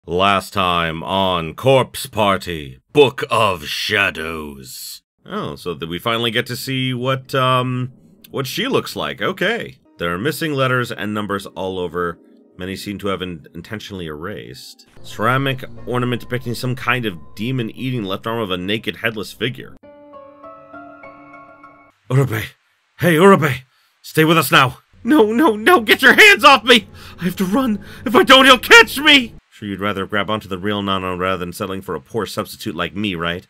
Last time on Corpse Party, Book of Shadows. Oh, so that we finally get to see what she looks like. Okay. There are missing letters and numbers all over. Many seem to have been intentionally erased. Ceramic ornament depicting some kind of demon-eating left arm of a naked, headless figure. Urabe! Hey, Urabe! Stay with us now! No! Get your hands off me! I have to run! If I don't, he'll catch me! Sure you'd rather grab onto the real Nana rather than settling for a poor substitute like me, right?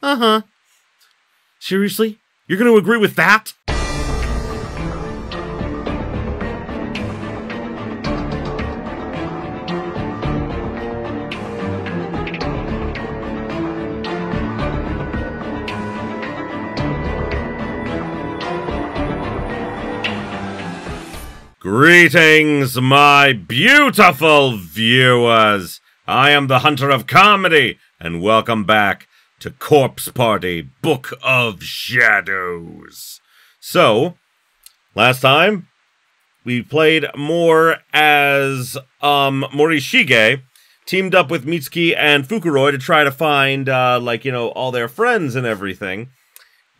Uh-huh. Seriously? You're gonna agree with that? Greetings, my beautiful viewers! I am the Hunter of Comedy, and welcome back to Corpse Party, Book of Shadows. So, last time, we played more as, Morishige teamed up with Mitsuki and Fukuroi to try to find, all their friends and everything.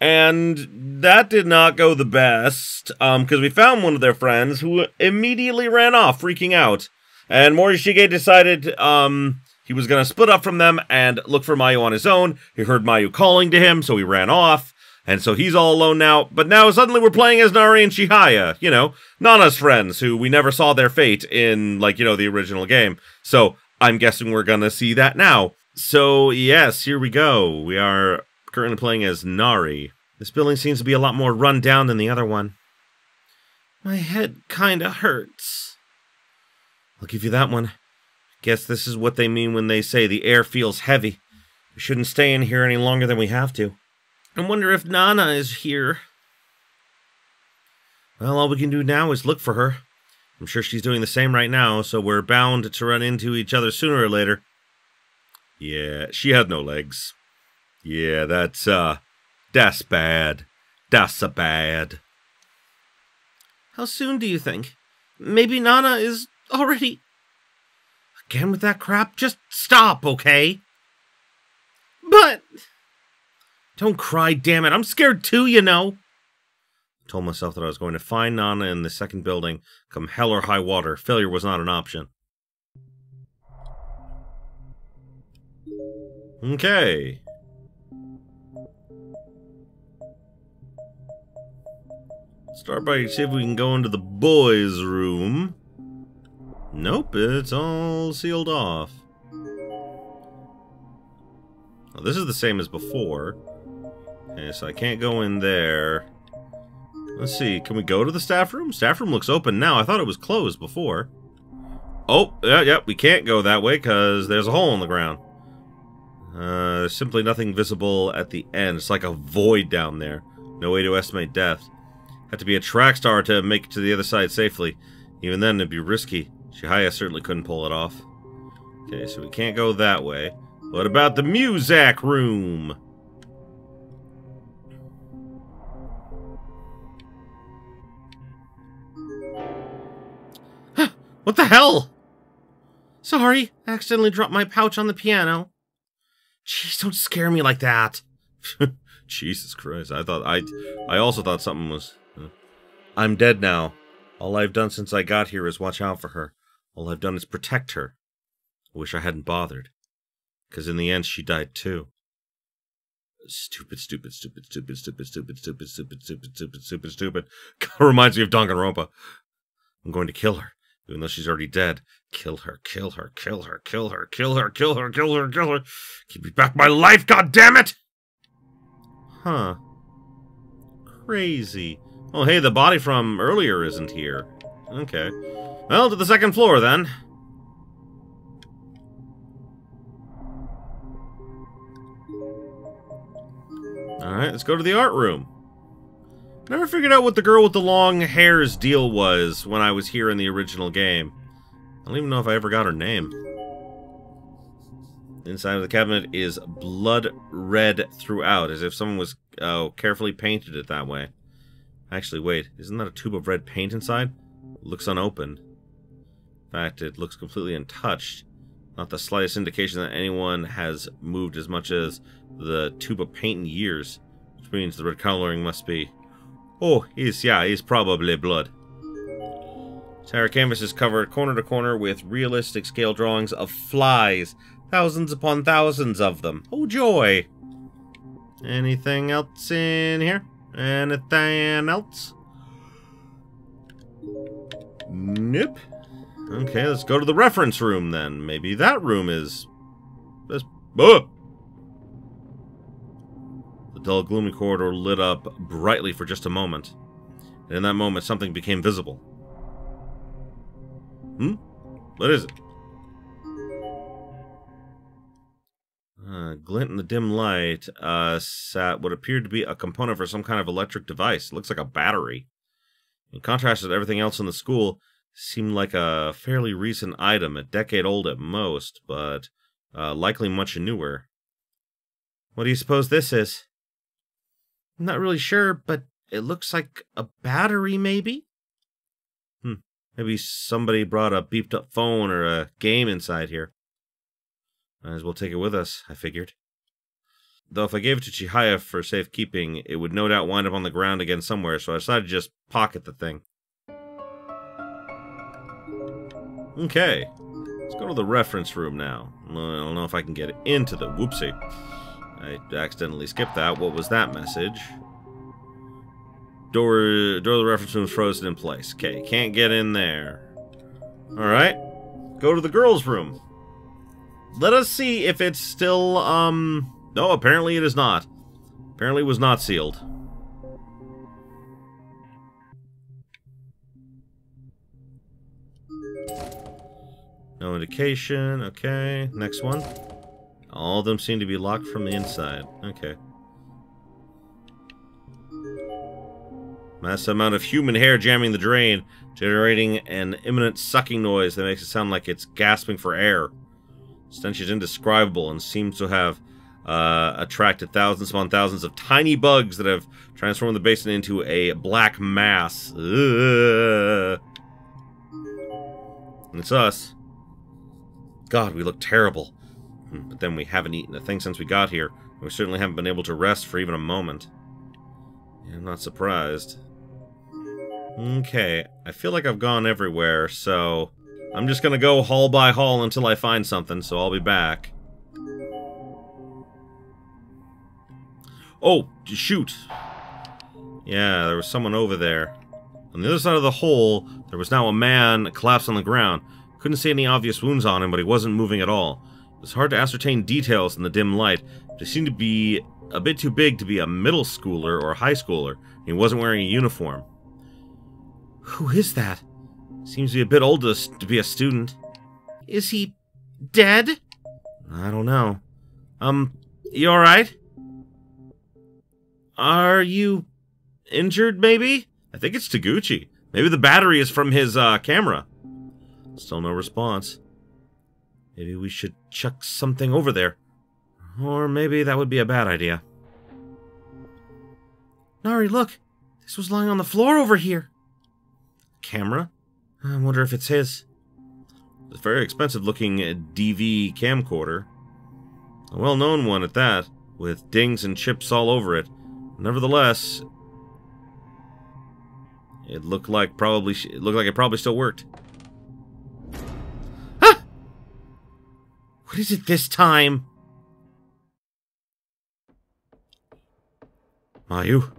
And that did not go the best, because we found one of their friends who immediately ran off, freaking out. And Morishige decided he was going to split up from them and look for Mayu on his own. He heard Mayu calling to him, so he ran off. And so he's all alone now. But now suddenly we're playing as Nari and Chihaya, Nana's friends, who we never saw their fate in, the original game. So I'm guessing we're going to see that now. So, yes, here we go. We are currently playing as Nari. This building seems to be a lot more run down than the other one. My head kinda hurts. I'll give you that one. Guess this is what they mean when they say the air feels heavy. We shouldn't stay in here any longer than we have to. I wonder if Nana is here. Well, all we can do now is look for her. I'm sure she's doing the same right now, so we're bound to run into each other sooner or later. Yeah, she had no legs. Yeah, that's bad. That's bad. How soon do you think? Maybe Nana is already... Again with that crap? Just stop, okay? But... Don't cry, damn it. I'm scared too, I told myself that I was going to find Nana in the second building, come hell or high water. Failure was not an option. Okay. Start by see if we can go into the boys' room. Nope, it's all sealed off. Well, this is the same as before. Okay, so I can't go in there. Let's see, can we go to the staff room? Staff room looks open now. I thought it was closed before. Oh, yeah, we can't go that way because there's a hole in the ground. There's simply nothing visible at the end. It's like a void down there. No way to estimate depth. Had to be a track star to make it to the other side safely. Even then, it'd be risky. Chihaya certainly couldn't pull it off. Okay, so we can't go that way. What about the Muzak room? What the hell? Sorry, I accidentally dropped my pouch on the piano. Jeez, don't scare me like that. Jesus Christ, I also thought something was... I'm dead now. All I've done since I got here is watch out for her. All I've done is protect her. I wish I hadn't bothered. Because in the end, she died too. Stupid. Reminds me of Danganronpa. I'm going to kill her, even though she's already dead. Kill her. Give me back my life, goddammit! Huh. Crazy. Oh, hey, the body from earlier isn't here. Okay. Well, to the second floor, then. Alright, let's go to the art room. Never figured out what the girl with the long hair's deal was when I was here in the original game. I don't even know if I ever got her name. Inside of the cabinet is blood red throughout, as if someone was, carefully painted it that way. Actually, wait, isn't that a tube of red paint inside? It looks unopened. In fact, it looks completely untouched. Not the slightest indication that anyone has moved as much as the tube of paint in years, which means the red coloring must be... Oh, he's probably blood. Entire canvas is covered corner to corner with realistic scale drawings of flies. Thousands upon thousands of them. Oh, joy! Anything else in here? Anything else? Nope. Okay, let's go to the reference room then. Maybe that room is... Oh! The dull, gloomy corridor lit up brightly for just a moment. And in that moment, something became visible. What is it? Glint in the dim light sat what appeared to be a component for some kind of electric device. It looks like a battery. In contrast with everything else in the school, seemed like a fairly recent item, a decade old at most, but likely much newer. What do you suppose this is? I'm not really sure, but it looks like a battery, maybe? Maybe somebody brought a beeped-up phone or a game inside here. Might as well take it with us, I figured. Though if I gave it to Chihaya for safekeeping, it would no doubt wind up on the ground again somewhere, so I decided to just pocket the thing. Okay, let's go to the reference room now. I don't know if I can get into the... Whoopsie. I accidentally skipped that. What was that message? Door of the reference room is frozen in place. Okay, can't get in there. Alright, go to the girls' room. Let us see if it's still, No, apparently it is not. Apparently it was not sealed. No indication. Okay, next one. All of them seem to be locked from the inside. Okay. Massive amount of human hair jamming the drain, generating an imminent sucking noise that makes it sound like it's gasping for air. The stench is indescribable and seems to have attracted thousands upon thousands of tiny bugs that have transformed the basin into a black mass. Ugh. And it's us. God, we look terrible. But then we haven't eaten a thing since we got here. And we certainly haven't been able to rest for even a moment. Yeah, I'm not surprised. Okay, I feel like I've gone everywhere, so... I'm just gonna go hall by hall until I find something, so I'll be back. Oh, shoot! Yeah, there was someone over there. On the other side of the hole, there was now a man collapsed on the ground. Couldn't see any obvious wounds on him, but he wasn't moving at all. It was hard to ascertain details in the dim light, but he seemed to be a bit too big to be a middle schooler or a high schooler, and he wasn't wearing a uniform. Who is that? Seems to be a bit old to be a student. Is he dead? I don't know. You alright? Are you injured, maybe? I think it's Taguchi. Maybe the battery is from his, camera. Still no response. Maybe we should chuck something over there. Or maybe that would be a bad idea. Nari, look! This was lying on the floor over here. Camera? I wonder if it's his. It's a very expensive-looking DV camcorder. A well-known one at that, with dings and chips all over it. Nevertheless, it looked like it probably still worked. Ah! What is it this time? Mayu,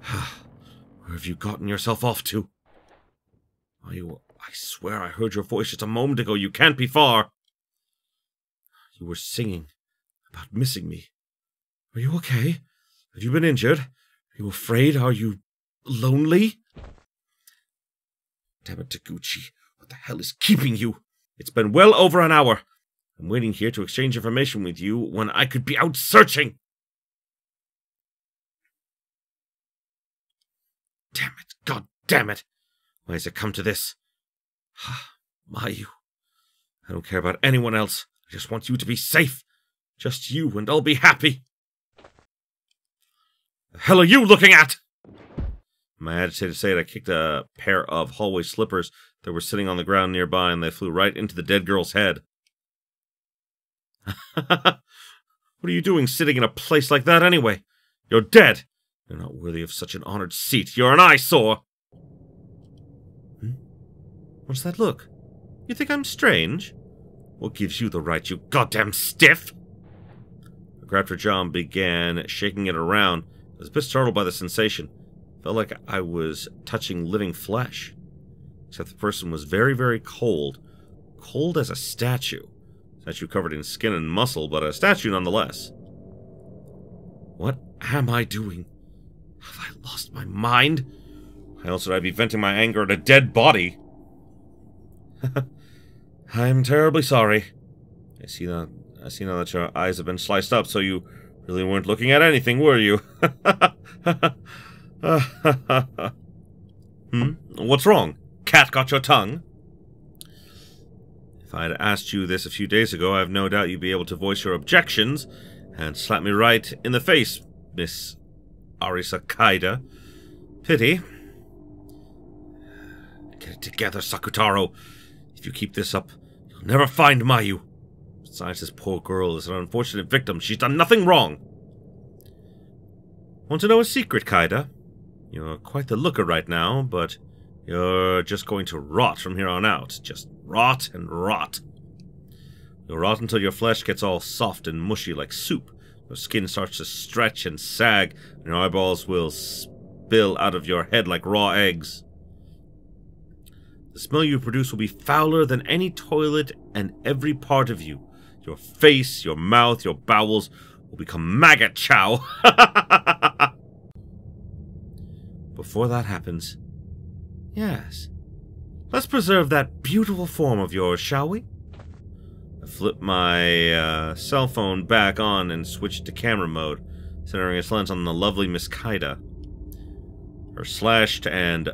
where have you gotten yourself off to? Mayu, I swear I heard your voice just a moment ago. You can't be far. You were singing about missing me. Are you okay? Have you been injured? Are you afraid? Are you lonely? Damn it, Taguchi. What the hell is keeping you? It's been well over an hour. I'm waiting here to exchange information with you when I could be out searching. Damn it. God damn it. Why has it come to this? Mayu. I don't care about anyone else. I just want you to be safe. Just you, and I'll be happy. The hell are you looking at? My agitated state, I kicked a pair of hallway slippers that were sitting on the ground nearby, and they flew right into the dead girl's head. What are you doing sitting in a place like that anyway? You're dead. You're not worthy of such an honored seat. You're an eyesore. What's that look? You think I'm strange? What gives you the right, you goddamn stiff? I grabbed her jaw and began shaking it around. I was a bit startled by the sensation. Felt like I was touching living flesh. Except the person was very, very cold. Cold as a statue. Statue covered in skin and muscle, but a statue nonetheless. What am I doing? Have I lost my mind? Why else would I be venting my anger at a dead body? I'm terribly sorry. I see now that your eyes have been sliced up, so you really weren't looking at anything, were you? What's wrong? Cat got your tongue? If I had asked you this a few days ago, I have no doubt you'd be able to voice your objections and slap me right in the face, Miss Arisa Kaida. Pity. Get it together, Sakutaro. If you keep this up, you'll never find Mayu. Besides, this poor girl is an unfortunate victim. She's done nothing wrong. Want to know a secret, Kaida? You're quite the looker right now, but you're just going to rot from here on out. Just rot and rot. You'll rot until your flesh gets all soft and mushy like soup. Your skin starts to stretch and sag, and your eyeballs will spill out of your head like raw eggs. The smell you produce will be fouler than any toilet, and every part of you, your face, your mouth, your bowels, will become maggot chow. Before that happens, yes, let's preserve that beautiful form of yours, shall we? I flipped my cell phone back on and switched to camera mode, centering its lens on the lovely Miss Kaida. Her slashed and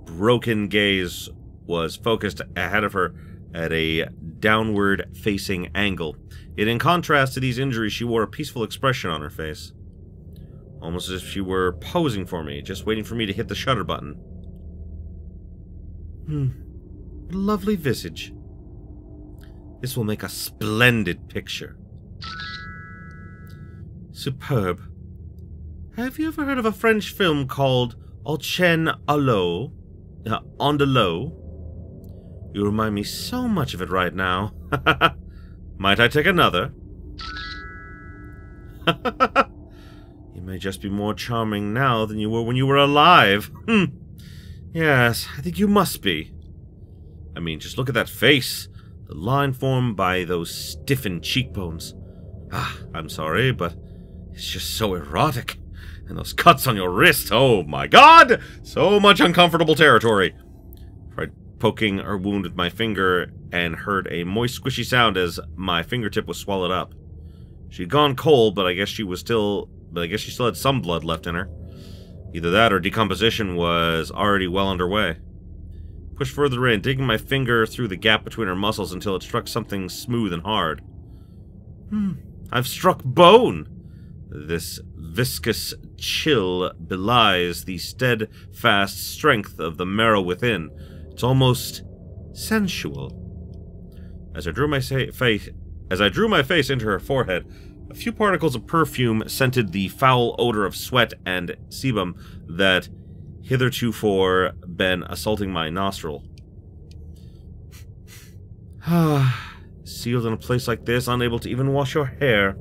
broken gaze was focused ahead of her at a downward-facing angle. Yet in contrast to these injuries, she wore a peaceful expression on her face. Almost as if she were posing for me, just waiting for me to hit the shutter button. What a lovely visage. This will make a splendid picture. Superb. Have you ever heard of a French film called Au Chien à l'eau? On the Low? You remind me so much of it right now. Might I take another? You may just be more charming now than you were when you were alive. Yes, I think you must be. I mean, just look at that face. The line formed by those stiffened cheekbones. I'm sorry, but it's just so erotic. And those cuts on your wrist, oh my god! So much uncomfortable territory. Tried poking her wound with my finger and heard a moist, squishy sound as my fingertip was swallowed up. She'd gone cold, but I guess she still had some blood left in her. Either that or decomposition was already well underway. Pushed further in, digging my finger through the gap between her muscles until it struck something smooth and hard. I've struck bone! This viscous chill belies the steadfast strength of the marrow within. It's almost sensual. As I drew my face into her forehead, a few particles of perfume scented the foul odor of sweat and sebum that hitherto been assaulting my nostril. Sealed in a place like this, unable to even wash your hair,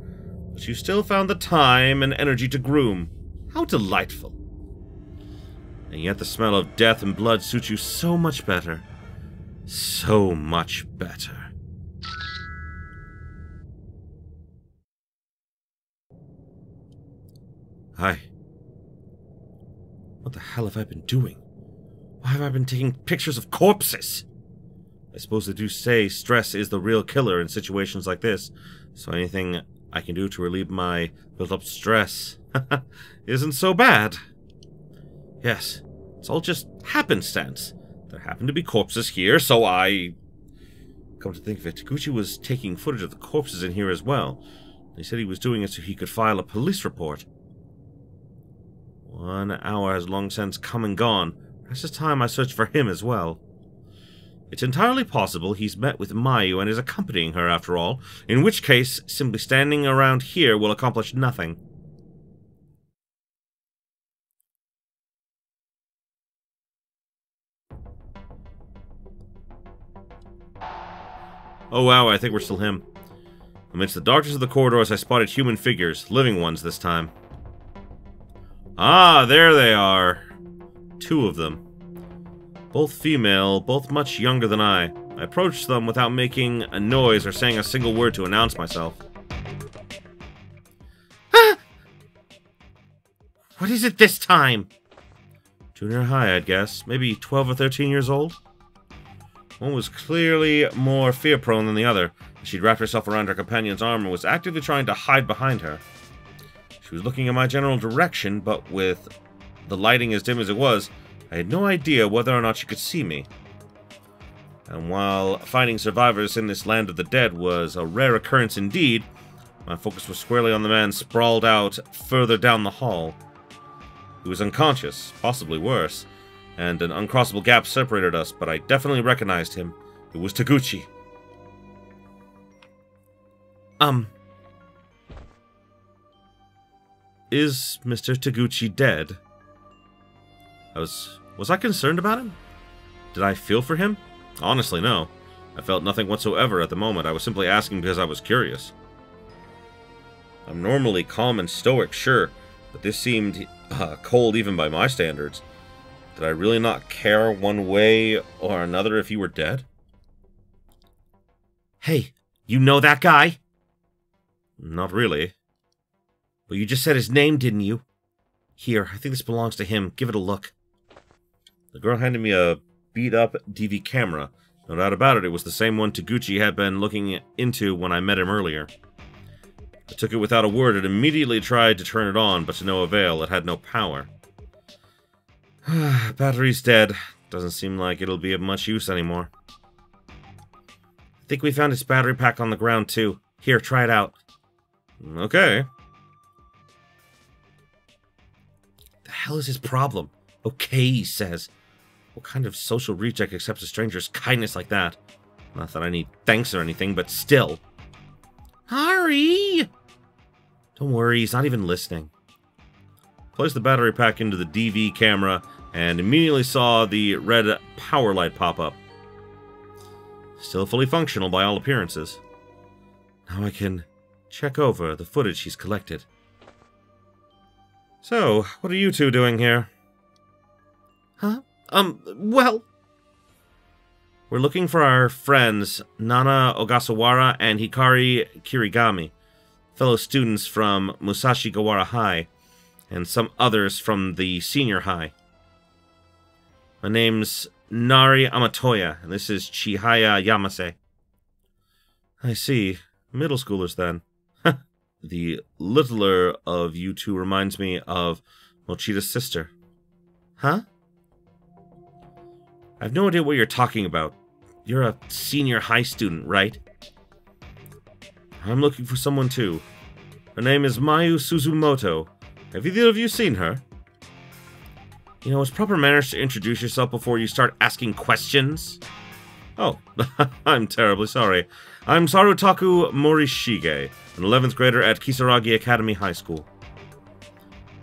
but you still found the time and energy to groom. How delightful. And yet the smell of death and blood suits you so much better. So much better. Hi. What the hell have I been doing? Why have I been taking pictures of corpses? I suppose they do say stress is the real killer in situations like this, so anything I can do to relieve my built-up stress isn't so bad. Yes, it's all just happenstance. There happen to be corpses here, so I... Come to think of it, Taguchi was taking footage of the corpses in here as well. He said he was doing it so he could file a police report. 1 hour has long since come and gone. Perhaps it's time I searched for him as well. It's entirely possible he's met with Mayu and is accompanying her after all, in which case, simply standing around here will accomplish nothing. Oh wow, I think we're still him. Amidst the darkness of the corridors, I spotted human figures, living ones this time. Ah, there they are. 2 of them. Both female, both much younger than I. I approached them without making a noise or saying a single word to announce myself. Ah! What is it this time? Junior high, I'd guess. Maybe 12 or 13 years old? One was clearly more fear-prone than the other. She'd wrapped herself around her companion's arm and was actively trying to hide behind her. She was looking in my general direction, but with the lighting as dim as it was, I had no idea whether or not she could see me. And while finding survivors in this land of the dead was a rare occurrence indeed, my focus was squarely on the man sprawled out further down the hall. He was unconscious, possibly worse, and an uncrossable gap separated us, but I definitely recognized him. It was Taguchi. Is Mr. Taguchi dead? Was I concerned about him? Did I feel for him? Honestly, no. I felt nothing whatsoever at the moment. I was simply asking because I was curious. I'm normally calm and stoic, sure, but this seemed cold even by my standards. Did I really not care one way or another if he were dead? Hey, you know that guy? Not really. But you just said his name, didn't you? Here, I think this belongs to him. Give it a look. The girl handed me a beat-up DV camera. No doubt about it, it was the same one Taguchi had been looking into when I met him earlier. I took it without a word and immediately tried to turn it on, but to no avail. It had no power. Battery's dead. Doesn't seem like it'll be of much use anymore. I think we found its battery pack on the ground, too. Here, try it out. Okay. The hell is his problem? Okay, he says. What kind of social reject accepts a stranger's kindness like that? Not that I need thanks or anything, but still. Hurry! Don't worry, he's not even listening. Placed the battery pack into the DV camera and immediately saw the red power light pop up. Still fully functional by all appearances. Now I can check over the footage he's collected. So, what are you two doing here? Huh? Well... We're looking for our friends Nana Ogasawara and Hikari Kirigami, fellow students from Musashigawara High, and some others from the senior high. My name's Nari Amatoya, and this is Chihaya Yamase. I see. Middle schoolers, then. The littler of you two reminds me of Mochida's sister. Huh? I have no idea what you're talking about. You're a senior high student, right? I'm looking for someone too. Her name is Mayu Suzumoto. Have either of you seen her? You know, it's proper manners to introduce yourself before you start asking questions. Oh, I'm terribly sorry. I'm Sarutaku Morishige, an 11th grader at Kisaragi Academy High School.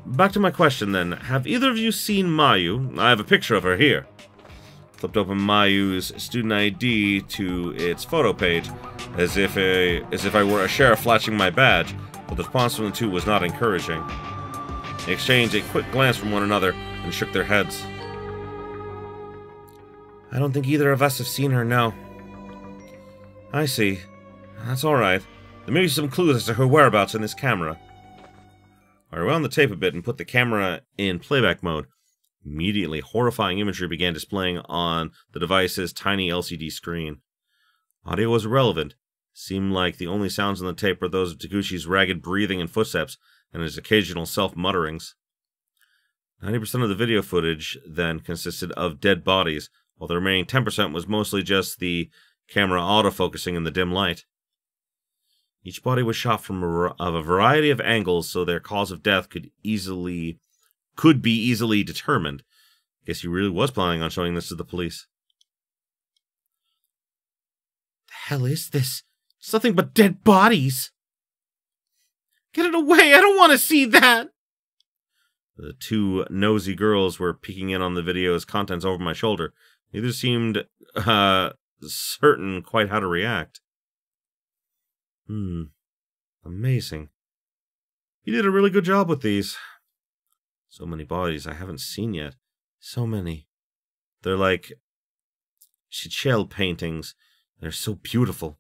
Back to my question then. Have either of you seen Mayu? I have a picture of her here. Flipped open Mayu's student ID to its photo page, as if I were a sheriff flashing my badge, but the response from the two was not encouraging. They exchanged a quick glance from one another and shook their heads. I don't think either of us have seen her, no. I see. That's alright. There may be some clues as to her whereabouts in this camera. I rewound the tape a bit and put the camera in playback mode. Immediately, horrifying imagery began displaying on the device's tiny LCD screen. Audio was irrelevant. Seemed like the only sounds on the tape were those of Taguchi's ragged breathing and footsteps, and his occasional self-mutterings. 90% of the video footage, then, consisted of dead bodies, while the remaining 10% was mostly just the camera autofocusing in the dim light. Each body was shot from a variety of angles, so their cause of death could be easily determined. Guess he really was planning on showing this to the police. hell is this? It's nothing but dead bodies. Get it away! I don't want to see that! The two nosy girls were peeking in on the video's contents over my shoulder. Neither seemed, certain quite how to react. Amazing. You did a really good job with these. So many bodies I haven't seen yet. So many. They're like shell paintings. They're so beautiful.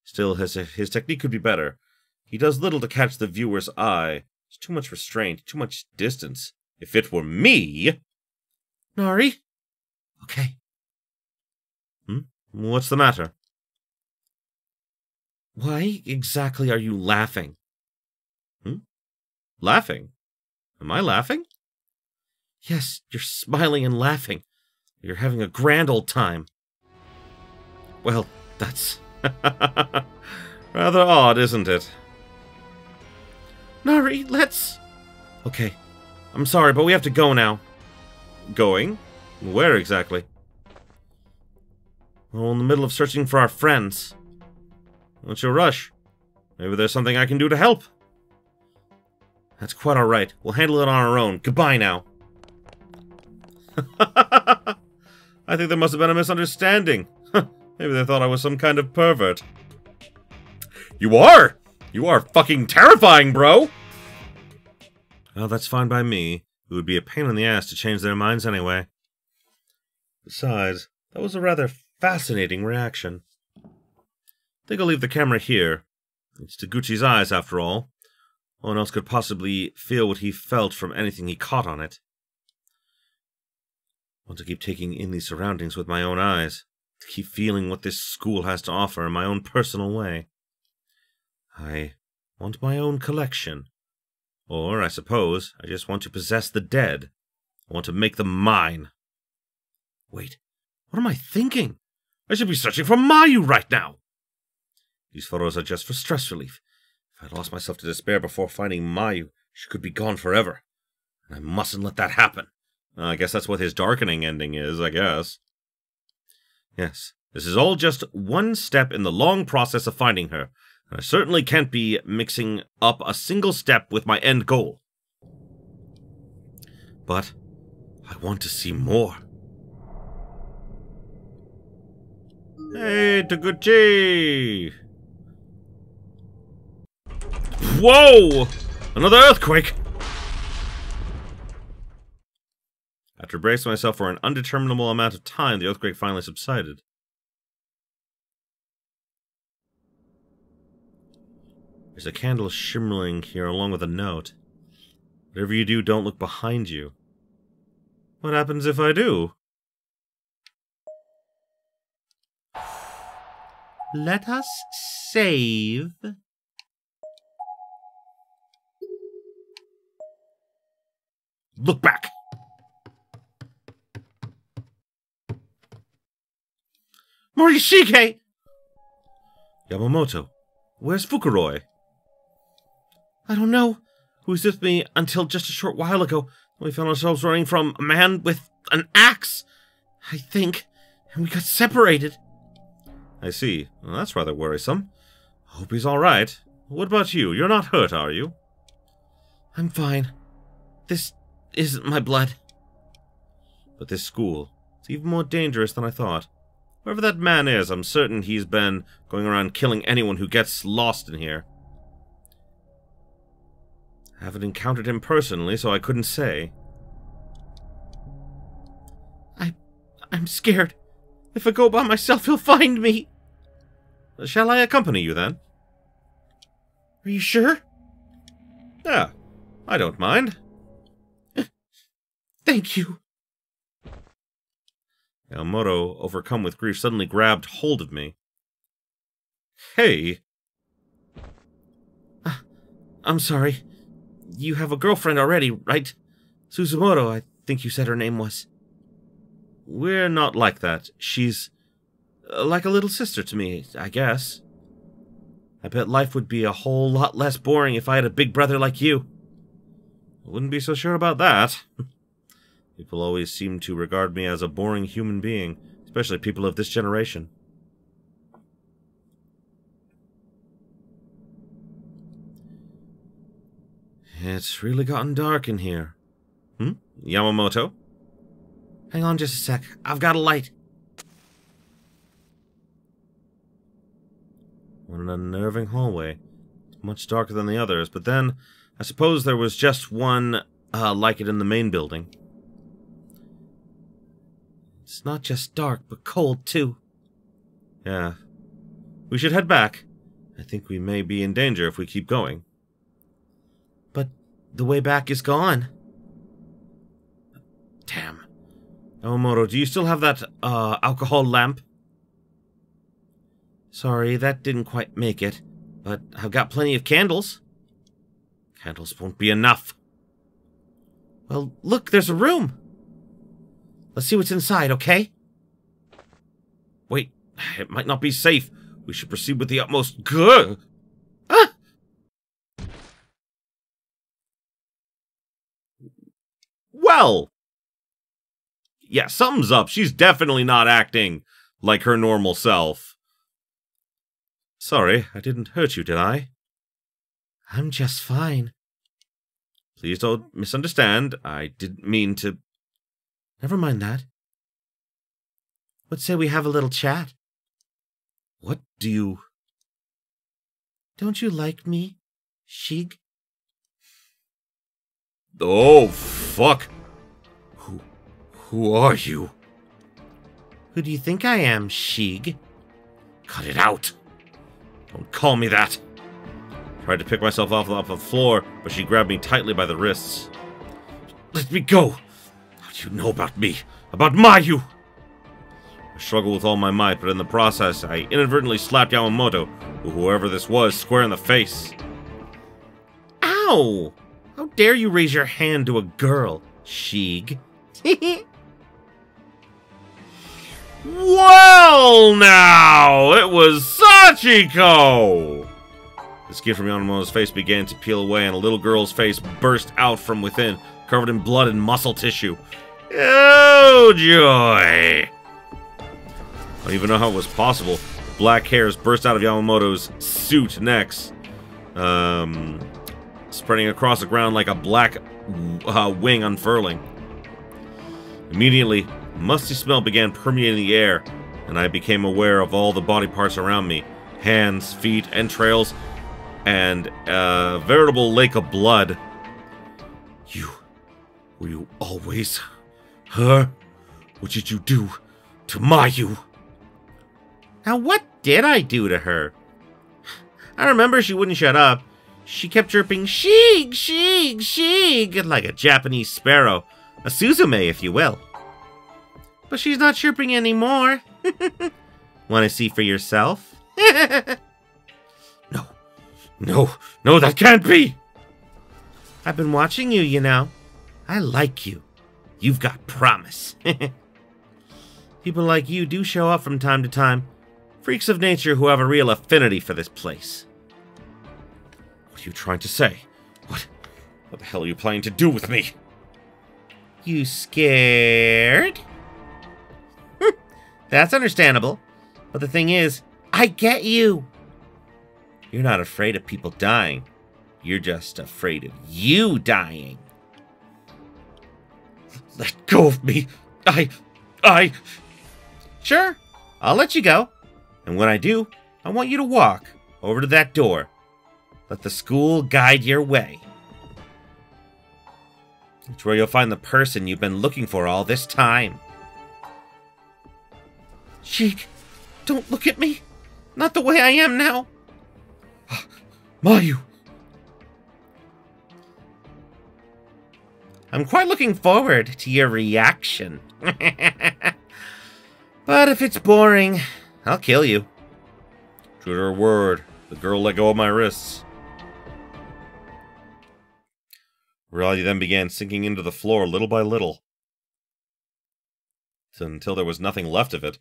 Still, his technique could be better. He does little to catch the viewer's eye. There's too much restraint, too much distance. If it were me... Nari? Okay. What's the matter? Why exactly are you laughing? Laughing? Am I laughing? Yes, you're smiling and laughing. You're having a grand old time. Well, that's rather odd, isn't it? Nari, let's... Okay, I'm sorry, but we have to go now. Going? Where exactly? Well, in the middle of searching for our friends. What's your rush? Maybe there's something I can do to help. That's quite alright. We'll handle it on our own. Goodbye now. I think there must have been a misunderstanding. Maybe they thought I was some kind of pervert. You are! You are fucking terrifying, bro! Well, that's fine by me. It would be a pain in the ass to change their minds anyway. Besides, that was a rather fascinating reaction. I think I'll leave the camera here. It's Taguchi's eyes, after all. No one else could possibly feel what he felt from anything he caught on it. I want to keep taking in these surroundings with my own eyes, to keep feeling what this school has to offer in my own personal way. I want my own collection. Or, I suppose, I just want to possess the dead. I want to make them mine. Wait, what am I thinking? I should be searching for Mayu right now! These photos are just for stress relief. If I lost myself to despair before finding Mayu, she could be gone forever. And I mustn't let that happen. I guess that's what his darkening ending is, I guess. Yes, this is all just one step in the long process of finding her. And I certainly can't be mixing up a single step with my end goal. But I want to see more. Hey, Taguchi! Whoa! Another earthquake! After bracing myself for an undeterminable amount of time, the earthquake finally subsided. There's a candle shimmering here along with a note. Whatever you do, don't look behind you. What happens if I do? Let us save. Look back! Morishige! Yamamoto, where's Fukuroi? I don't know. He was with me until just a short while ago. We found ourselves running from a man with an axe, I think, and we got separated. I see. Well, that's rather worrisome. I hope he's alright. What about you? You're not hurt, are you? I'm fine. This isn't my blood. But this school, it's even more dangerous than I thought. Whoever that man is, I'm certain he's been going around killing anyone who gets lost in here. I haven't encountered him personally, so I couldn't say. I'm scared. If I go by myself, he'll find me. Shall I accompany you, then? Are you sure? Yeah, I don't mind. Thank you. Yamamoto, overcome with grief, suddenly grabbed hold of me. Hey! I'm sorry. You have a girlfriend already, right? Suzumoto, I think you said her name was. We're not like that. She's like a little sister to me, I guess. I bet life would be a whole lot less boring if I had a big brother like you. I wouldn't be so sure about that. People always seem to regard me as a boring human being, especially people of this generation. It's really gotten dark in here. Yamamoto? Hang on just a sec. I've got a light. What an unnerving hallway. It's much darker than the others, but then I suppose there was just one like it in the main building. It's not just dark, but cold, too. Yeah. We should head back. I think we may be in danger if we keep going. But the way back is gone. Damn. Yamamoto, do you still have that, alcohol lamp? Sorry, that didn't quite make it. But I've got plenty of candles. Candles won't be enough. Well, look, there's a room. Let's see what's inside, okay? Wait, it might not be safe. We should proceed with the utmost good. Ah! Well. Yeah, something's up. She's definitely not acting like her normal self. Sorry, I didn't hurt you, did I? I'm just fine. Please don't misunderstand. I didn't mean to... Never mind that. What say we have a little chat? What do you... Don't you like me, Shig? Oh, fuck. Who are you? Who do you think I am, Shig? Cut it out. Don't call me that. Tried to pick myself off the floor, but she grabbed me tightly by the wrists. Let me go. What do you know about me? About Mayu? I struggled with all my might, but in the process, I inadvertently slapped Yamamoto, or whoever this was, square in the face. Ow! How dare you raise your hand to a girl, Shig? Well, now! It was Sachiko! The skin from Yamamoto's face began to peel away, and a little girl's face burst out from within, covered in blood and muscle tissue. Oh, joy! I don't even know how it was possible. Black hairs burst out of Yamamoto's suit next, spreading across the ground like a black wing unfurling. Immediately, a musty smell began permeating the air, and I became aware of all the body parts around me. Hands, feet, entrails, and a veritable lake of blood. Were you always her? What did you do to Mayu? Now what did I do to her? I remember she wouldn't shut up. She kept chirping, Shig, Shig, Shig, like a Japanese sparrow. A Suzume, if you will. But she's not chirping anymore. Want to see for yourself? No, that can't be! I've been watching you, you know. I like you. You've got promise. People like you do show up from time to time. Freaks of nature who have a real affinity for this place. What are you trying to say? What the hell are you planning to do with me? You scared? That's understandable. But the thing is, I get you. You're not afraid of people dying. You're just afraid of you dying. Let go of me. I... Sure, I'll let you go. And when I do, I want you to walk over to that door. Let the school guide your way. It's where you'll find the person you've been looking for all this time. Sheik, don't look at me. Not the way I am now. Mayu. I'm quite looking forward to your reaction. But if it's boring, I'll kill you. True to her word, the girl let go of my wrists. Reality then began sinking into the floor little by little, until there was nothing left of it.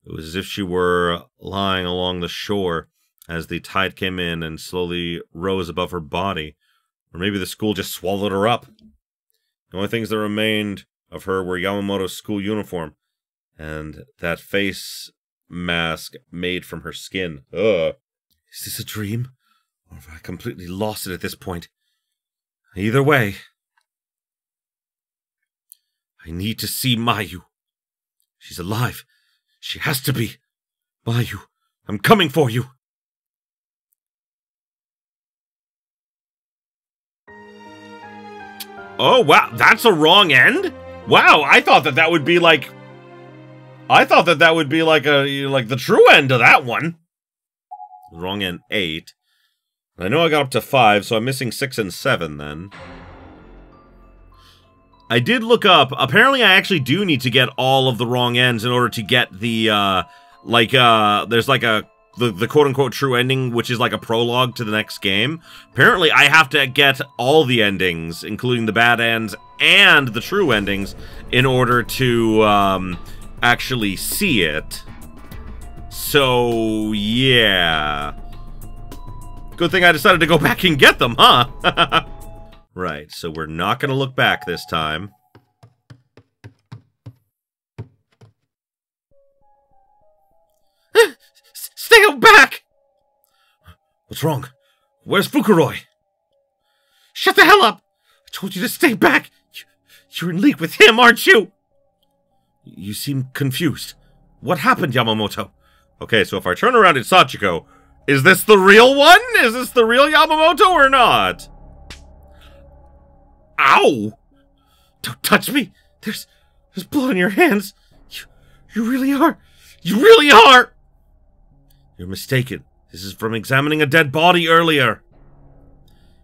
It was as if she were lying along the shore as the tide came in and slowly rose above her body. Or maybe the school just swallowed her up. The only things that remained of her were Yamamoto's school uniform and that face mask made from her skin. Ugh. Is this a dream? Or have I completely lost it at this point? Either way, I need to see Mayu. She's alive. She has to be. Mayu, I'm coming for you. Oh, wow, that's a wrong end? Wow, I thought that would be like... I thought that would be like the true end of that one. Wrong end 8. I know I got up to 5, so I'm missing 6 and 7 then. I did look up. Apparently, I actually do need to get all of the wrong ends in order to get the, there's like the quote-unquote true ending, which is like a prologue to the next game. Apparently, I have to get all the endings, including the bad ends and the true endings, in order to, actually see it. So, yeah. Good thing I decided to go back and get them, huh? Right, so we're not gonna look back this time. Stay back! What's wrong? Where's Fukuroi? Shut the hell up! I told you to stay back! You're in league with him, aren't you? You seem confused. What happened, Yamamoto? Okay, so if I turn around at Sachiko, is this the real one? Is this the real Yamamoto or not? Ow! Don't touch me! There's blood on your hands! You really are! You really are! You're mistaken. This is from examining a dead body earlier.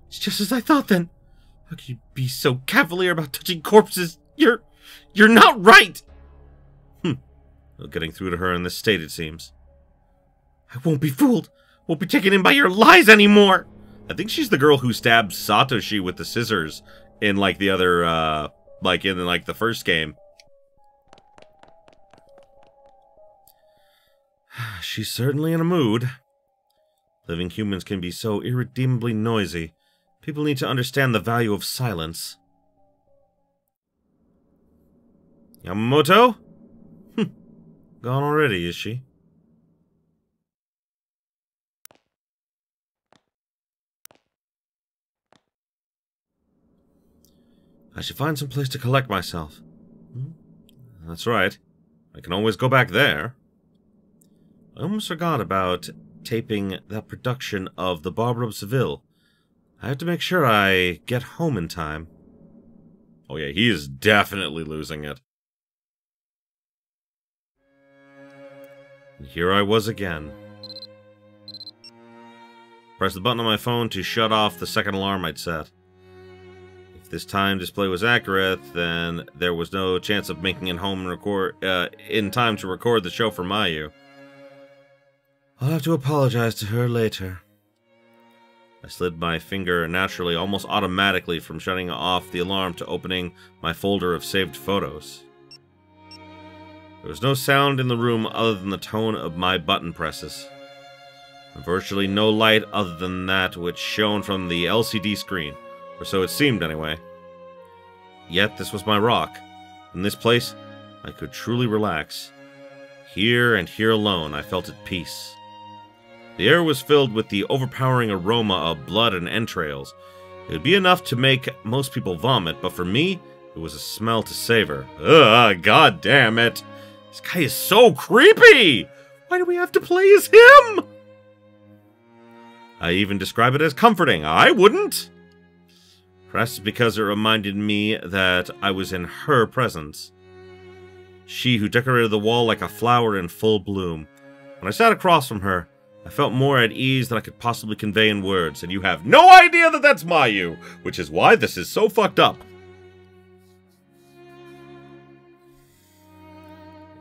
It's just as I thought then. How can you be so cavalier about touching corpses? You're not right! No getting through to her in this state, it seems. I won't be fooled. Won't be taken in by your lies anymore. I think she's the girl who stabbed Satoshi with the scissors in, like, the other, in the first game. She's certainly in a mood. Living humans can be so irredeemably noisy. People need to understand the value of silence. Yamamoto? Gone already, is she? I should find some place to collect myself. That's right. I can always go back there. I almost forgot about taping that production of The Barber of Seville. I have to make sure I get home in time. Oh yeah, he is definitely losing it. And here I was again. Press the button on my phone to shut off the second alarm I'd set. If this time display was accurate, then there was no chance of making it home and in time to record the show for Mayu. I'll have to apologize to her later. I slid my finger naturally, almost automatically, from shutting off the alarm to opening my folder of saved photos. There was no sound in the room other than the tone of my button presses. And virtually no light other than that which shone from the LCD screen, or so it seemed anyway. Yet this was my rock. In this place, I could truly relax. Here and here alone, I felt at peace. The air was filled with the overpowering aroma of blood and entrails. It would be enough to make most people vomit, but for me, it was a smell to savor. Ugh, god damn it. This guy is so creepy! Why do we have to play as him? I even describe it as comforting. I wouldn't. Perhaps because it reminded me that I was in her presence. She who decorated the wall like a flower in full bloom. When I sat across from her, I felt more at ease than I could possibly convey in words, and you have no idea that that's Mayu, which is why this is so fucked up.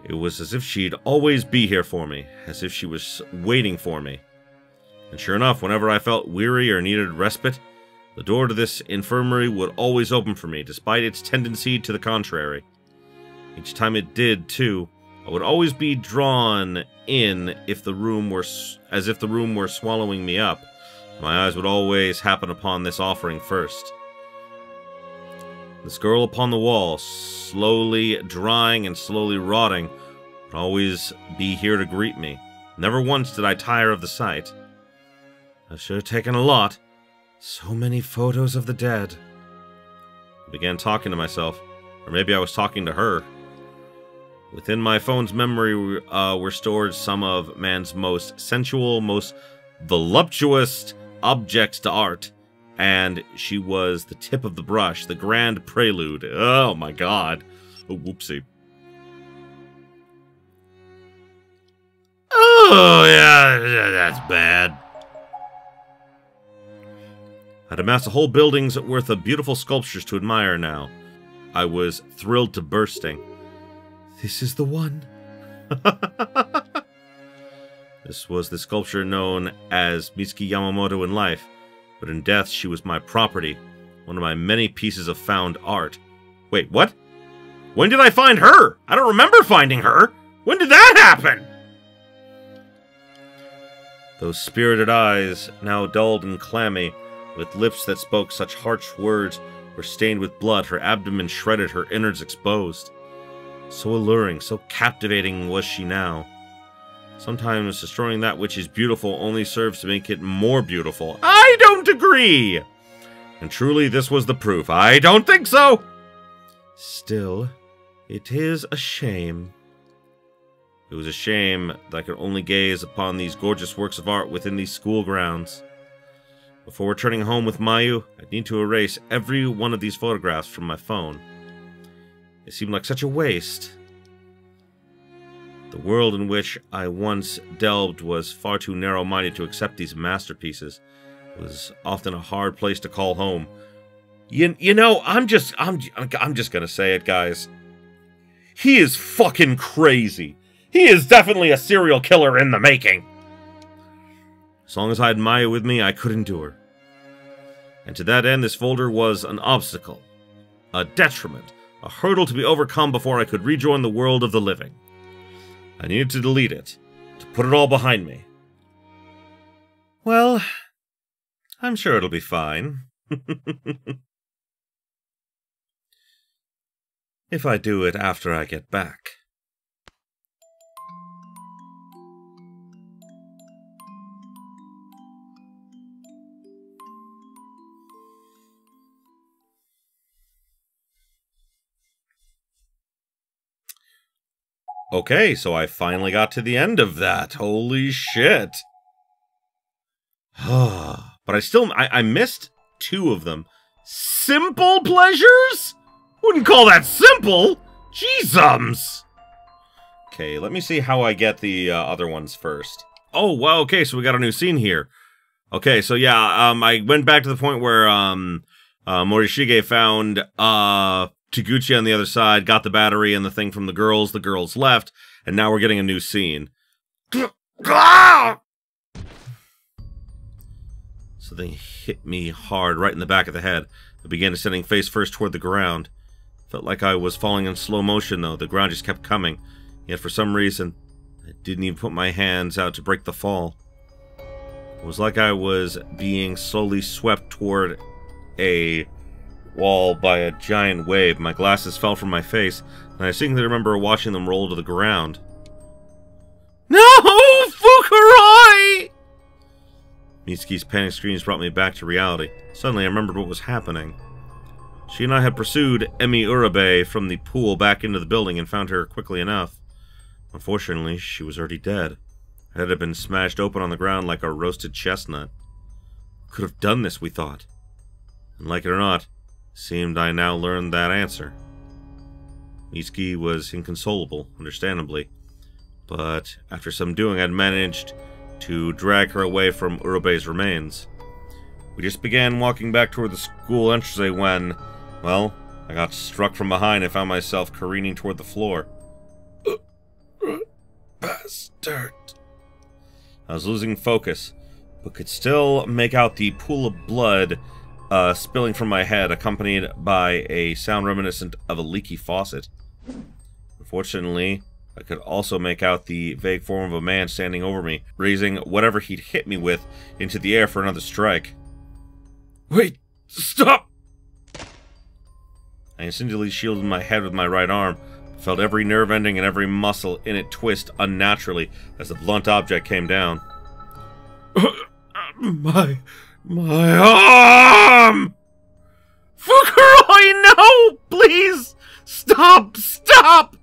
It was as if she'd always be here for me, as if she was waiting for me. And sure enough, whenever I felt weary or needed respite, the door to this infirmary would always open for me, despite its tendency to the contrary. Each time it did, too, I would always be drawn in as if the room were swallowing me up. My eyes would always happen upon this offering first. This girl upon the wall, slowly drying and slowly rotting, would always be here to greet me. Never once did I tire of the sight. I should have taken a lot. So many photos of the dead. I began talking to myself, or maybe I was talking to her. Within my phone's memory were stored some of man's most sensual, most voluptuous objects to art, and she was the tip of the brush, the grand prelude. Oh my god. Oh, whoopsie. Oh, yeah, that's bad. I'd amassed a whole building's worth of beautiful sculptures to admire now. I was thrilled to bursting. This is the one. This was the sculpture known as Mitsuki Yamamoto in life, but in death she was my property, one of my many pieces of found art. Wait, what? When did I find her? I don't remember finding her. When did that happen? Those spirited eyes, now dulled and clammy, with lips that spoke such harsh words, were stained with blood, her abdomen shredded, her innards exposed. So alluring, so captivating was she now. Sometimes destroying that which is beautiful only serves to make it more beautiful. I don't agree! And truly this was the proof. I don't think so! Still, it is a shame. It was a shame that I could only gaze upon these gorgeous works of art within these school grounds. Before returning home with Mayu, I'd need to erase every one of these photographs from my phone. It seemed like such a waste. The world in which I once delved was far too narrow-minded to accept these masterpieces. It was often a hard place to call home. You know, I'm just gonna say it, guys. He is fucking crazy. He is definitely a serial killer in the making. As long as I had Maya with me, I could endure. And to that end, this folder was an obstacle, a detriment, a hurdle to be overcome before I could rejoin the world of the living. I needed to delete it, to put it all behind me. Well, I'm sure it'll be fine. If I do it after I get back. Okay, so I finally got to the end of that. Holy shit. But I missed two of them. Simple pleasures? Wouldn't call that simple. Jeezums. Okay, let me see how I get the other ones first. Oh, wow, okay, so we got a new scene here. Okay, so yeah, I went back to the point where Morishige found Taguchi on the other side, got the battery and the thing from the girls left, and now we're getting a new scene. Something hit me hard right in the back of the head. I began descending face first toward the ground. Felt like I was falling in slow motion, though. The ground just kept coming. Yet for some reason, I didn't even put my hands out to break the fall. It was like I was being slowly swept toward a wall by a giant wave. My glasses fell from my face, and I distinctly remember watching them roll to the ground. No! Fukurai! Mitsuki's panic screams brought me back to reality. Suddenly I remembered what was happening. She and I had pursued Emi Urabe from the pool back into the building and found her quickly enough. Unfortunately, she was already dead. Her head had been smashed open on the ground like a roasted chestnut. Could have done this, we thought. And like it or not, it seemed I now learned that answer. Mitsuki was inconsolable, understandably. But after some doing, I'd managed to drag her away from Urabe's remains. We just began walking back toward the school entrance when, well, I got struck from behind and found myself careening toward the floor. Bastard. I was losing focus, but could still make out the pool of blood spilling from my head, accompanied by a sound reminiscent of a leaky faucet. Unfortunately, I could also make out the vague form of a man standing over me, raising whatever he'd hit me with into the air for another strike. Wait! Stop! I instantly shielded my head with my right arm, felt every nerve ending and every muscle in it twist unnaturally as the blunt object came down. My arm! Fukuroi, no! Please! Stop! Stop!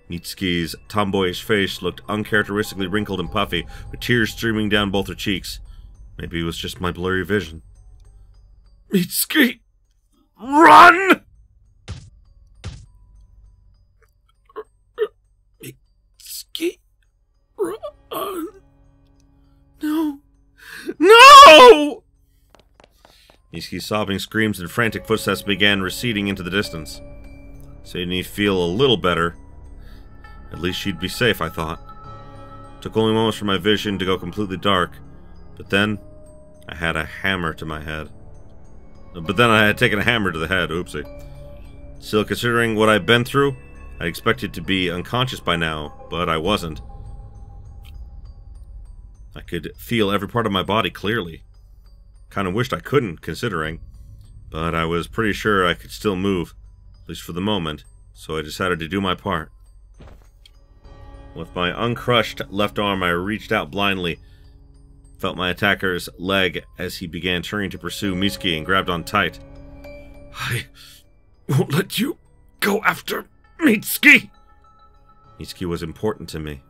Mitsuki's tomboyish face looked uncharacteristically wrinkled and puffy, with tears streaming down both her cheeks. Maybe it was just my blurry vision. Mitsuki! Run! Mitsuki! Run! No! No! Mitsuki's sobbing screams and frantic footsteps began receding into the distance. This made me feel a little better. At least she'd be safe, I thought. It took only moments for my vision to go completely dark, but then I had a hammer to my head. But then I had taken a hammer to the head, oopsie. Still, considering what I'd been through, I expected to be unconscious by now, but I wasn't. I could feel every part of my body clearly. Kinda wished I couldn't, considering. But I was pretty sure I could still move, at least for the moment, so I decided to do my part. With my uncrushed left arm, I reached out blindly, felt my attacker's leg as he began turning to pursue Mitsuki and grabbed on tight. I won't let you go after Mitsuki! Mitsuki was important to me.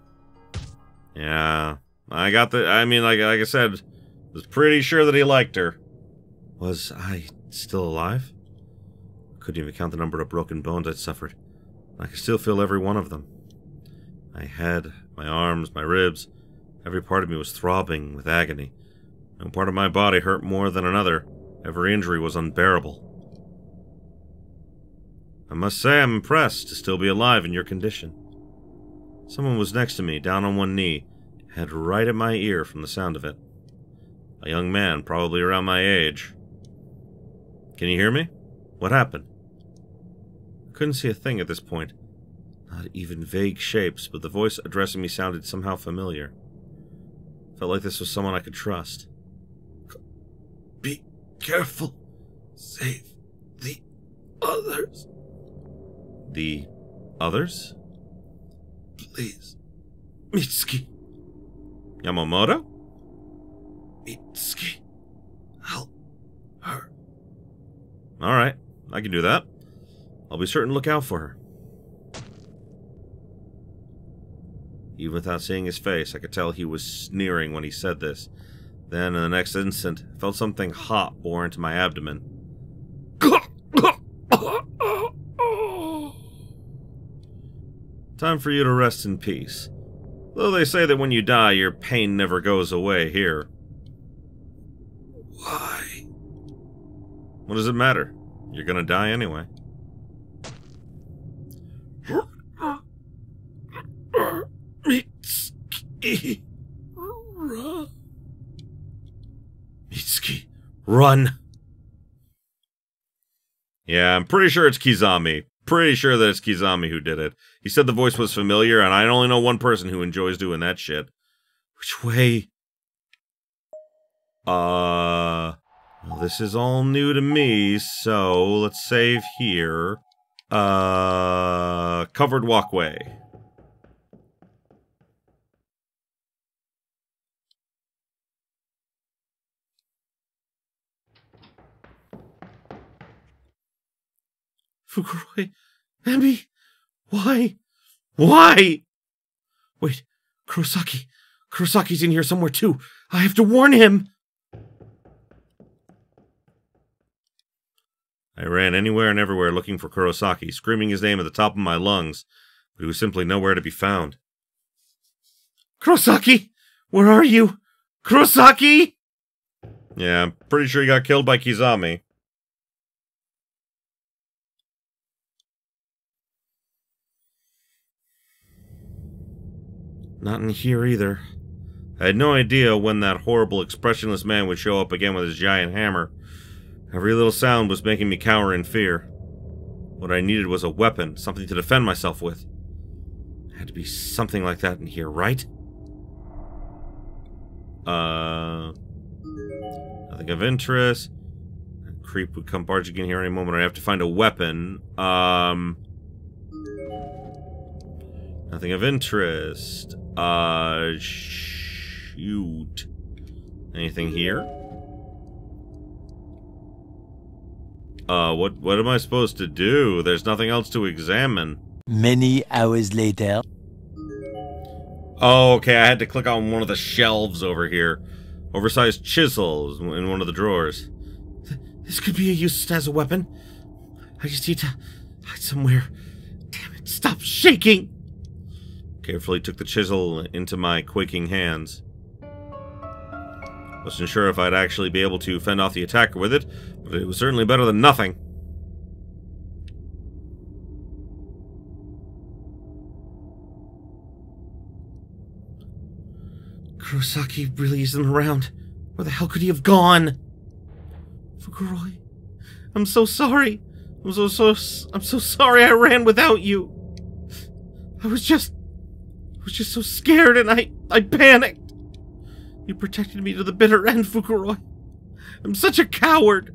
Yeah, I got the... I mean, like I said, was pretty sure that he liked her. Was I still alive? Couldn't even count the number of broken bones I'd suffered. I could still feel every one of them. My head, my arms, my ribs, every part of me was throbbing with agony. No part of my body hurt more than another. Every injury was unbearable. I must say I'm impressed to still be alive in your condition. Someone was next to me, down on one knee, head right at my ear from the sound of it. A young man, probably around my age. Can you hear me? What happened? I couldn't see a thing at this point. Not even vague shapes, but the voice addressing me sounded somehow familiar. Felt like this was someone I could trust. Be careful. Save the others. The others? Please. Mitsuki. Yamamoto? Mitsuki. Help her. Alright, I can do that. I'll be certain to look out for her. Even without seeing his face, I could tell he was sneering when he said this. Then, in the next instant, I felt something hot bore into my abdomen. Time for you to rest in peace. Though they say that when you die, your pain never goes away here. Why? What does it matter? You're gonna die anyway. Mitsuki. Run. Mitsuki. Run. Yeah, I'm pretty sure it's Kizami. Pretty sure that it's Kizami who did it. He said the voice was familiar, and I only know one person who enjoys doing that shit. Which way? Well, this is all new to me, so let's save here. Covered walkway. Fukuroi, Emmy, why? Why? Wait, Kurosaki. Kurosaki's in here somewhere too. I have to warn him. I ran anywhere and everywhere looking for Kurosaki, screaming his name at the top of my lungs, but he was simply nowhere to be found. Kurosaki! Where are you? Kurosaki! Yeah, I'm pretty sure he got killed by Kizami. Not in here either. I had no idea when that horrible, expressionless man would show up again with his giant hammer. Every little sound was making me cower in fear. What I needed was a weapon, something to defend myself with. There had to be something like that in here, right? Nothing of interest. That creep would come barging in here any moment. I have to find a weapon. Nothing of interest. Shoot. Anything here? What am I supposed to do? There's nothing else to examine. Many hours later. Oh, okay, I had to click on one of the shelves over here. Oversized chisels in one of the drawers. This could be used as a weapon. I just need to hide somewhere. Damn it, stop shaking! Carefully took the chisel into my quaking hands. Wasn't sure if I'd actually be able to fend off the attacker with it, but it was certainly better than nothing. Kurosaki really isn't around. Where the hell could he have gone? Fuguroi, I'm so sorry. I'm so sorry I ran without you. I was just so scared and I panicked. You protected me to the bitter end, Fuguroi. I'm such a coward.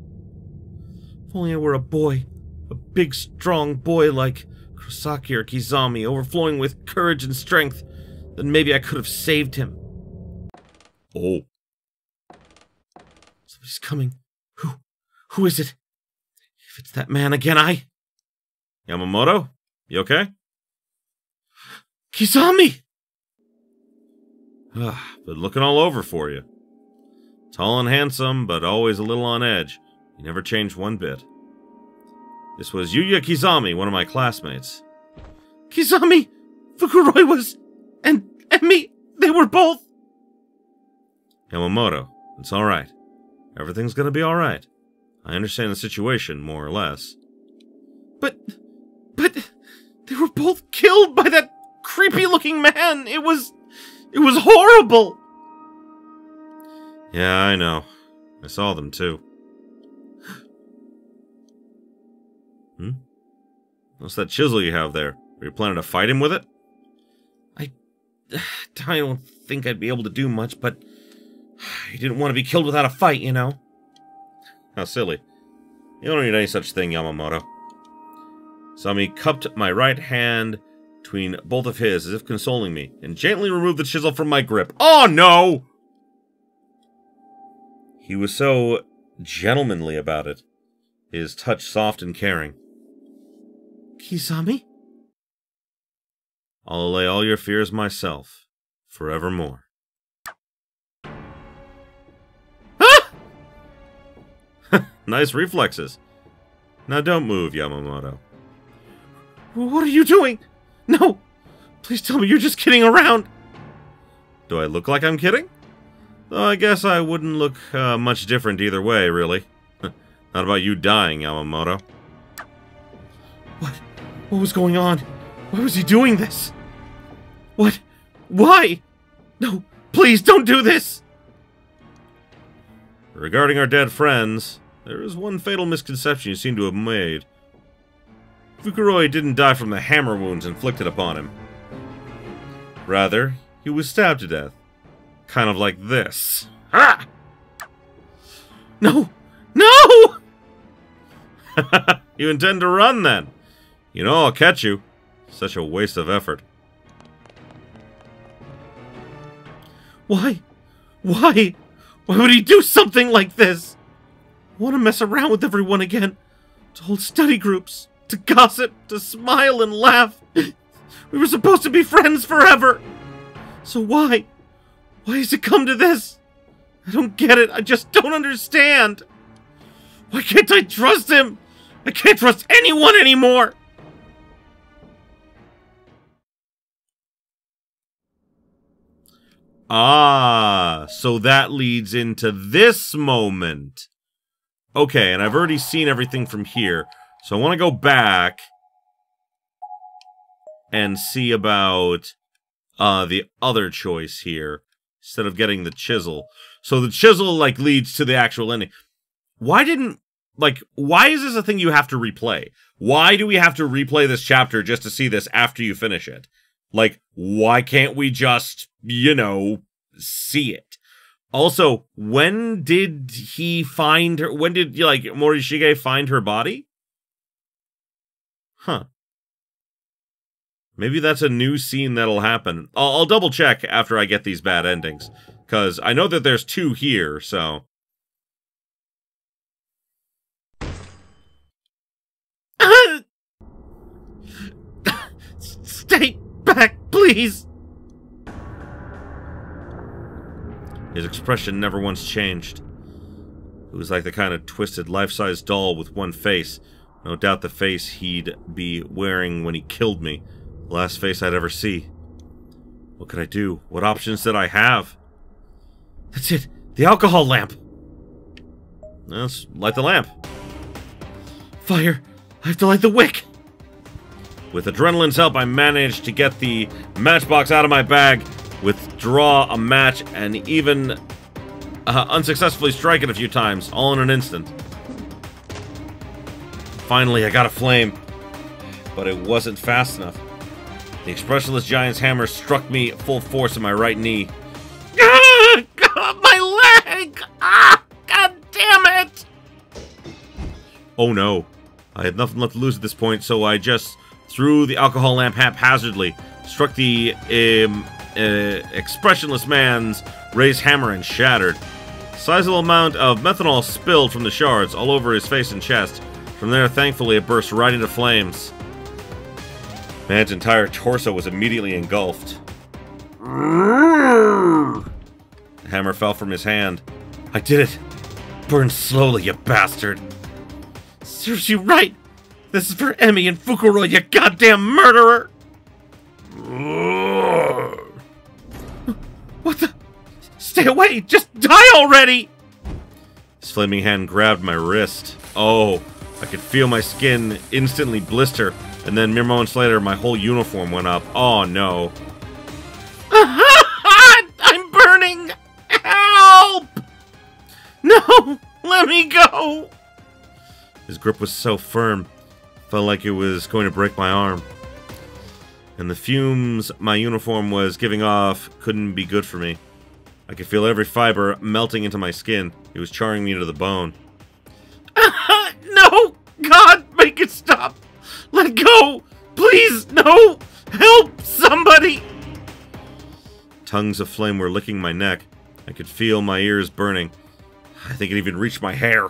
If only I were a boy. A big, strong boy like Kurosaki or Kizami, overflowing with courage and strength, then maybe I could have saved him. Oh. Somebody's coming. Who is it? If it's that man again, Yamamoto? You okay? Kizami! Been looking all over for you. Tall and handsome, but always a little on edge. You never changed one bit. This was Yuya Kizami, one of my classmates. Kizami! Fuguroi was... and me, they were both... Yamamoto, it's alright. Everything's gonna be alright. I understand the situation, more or less. But they were both killed by that creepy-looking man. It was horrible. Yeah, I know. I saw them too. What's that chisel you have there? Are you planning to fight him with it? I don't think I'd be able to do much, but I didn't want to be killed without a fight, you know? How silly. You don't need any such thing, Yamamoto. Sami cupped my right hand between both of his as if consoling me, and gently removed the chisel from my grip. Oh, no! He was so gentlemanly about it, his touch soft and caring. Kizami? I'll allay all your fears myself, forevermore. Nice reflexes. Now don't move, Yamamoto. What are you doing? No! Please tell me you're just kidding around! Do I look like I'm kidding? Though I guess I wouldn't look much different either way, really. Not about you dying, Yamamoto. What? What was going on? Why was he doing this? What? Why? No, please don't do this! Regarding our dead friends, there is one fatal misconception you seem to have made. Fuguroi didn't die from the hammer wounds inflicted upon him. Rather, he was stabbed to death. Kind of like this. Ah! No! No! You intend to run, then? You know I'll catch you. Such a waste of effort. Why? Why? Why would he do something like this? I want to mess around with everyone again. To hold study groups. To gossip. To smile and laugh. We were supposed to be friends forever. So why? Why has it come to this? I don't get it. I just don't understand. Why can't I trust him? I can't trust anyone anymore. Ah, so that leads into this moment. Okay, and I've already seen everything from here, so I want to go back and see about the other choice here, instead of getting the chisel. So the chisel, like, leads to the actual ending. Why is this a thing you have to replay? Why do we have to replay this chapter just to see this after you finish it? Like, why can't we just, you know, see it? Also, when did he find her? When did, like, Morishige find her body? Huh. Maybe that's a new scene that'll happen. I'll double check after I get these bad endings. Because I know that there's two here, so... Stay back, please! His expression never once changed. It was like the kind of twisted life-size doll with one face. No doubt the face he'd be wearing when he killed me. The last face I'd ever see. What could I do? What options did I have? That's it! The alcohol lamp! Let's light the lamp. Fire! I have to light the wick! With adrenaline's help, I managed to get the matchbox out of my bag, withdraw a match, and even unsuccessfully strike it a few times, all in an instant. Finally, I got a flame, but it wasn't fast enough. The expressionless giant's hammer struck me full force in my right knee. Ah, God, my leg! Ah, God damn it! Oh no. I had nothing left to lose at this point, so I just threw the alcohol lamp haphazardly, struck the expressionless man's raised hammer and shattered. A sizable amount of methanol spilled from the shards all over his face and chest. From there, thankfully, it burst right into flames. Man's entire torso was immediately engulfed. The hammer fell from his hand. I did it! Burn slowly, you bastard! Serves you right! This is for Emmy and Fukuro, you goddamn murderer! What the? Stay away! Just die already! His flaming hand grabbed my wrist. Oh, I could feel my skin instantly blister, and then mere moments later, my whole uniform went up. Oh no. I'm burning! Help! No! Let me go! His grip was so firm, felt like it was going to break my arm. And the fumes my uniform was giving off couldn't be good for me. I could feel every fiber melting into my skin. It was charring me to the bone. No! God, make it stop! Let go! Please, no! Help, somebody! Tongues of flame were licking my neck. I could feel my ears burning. I think it even reached my hair.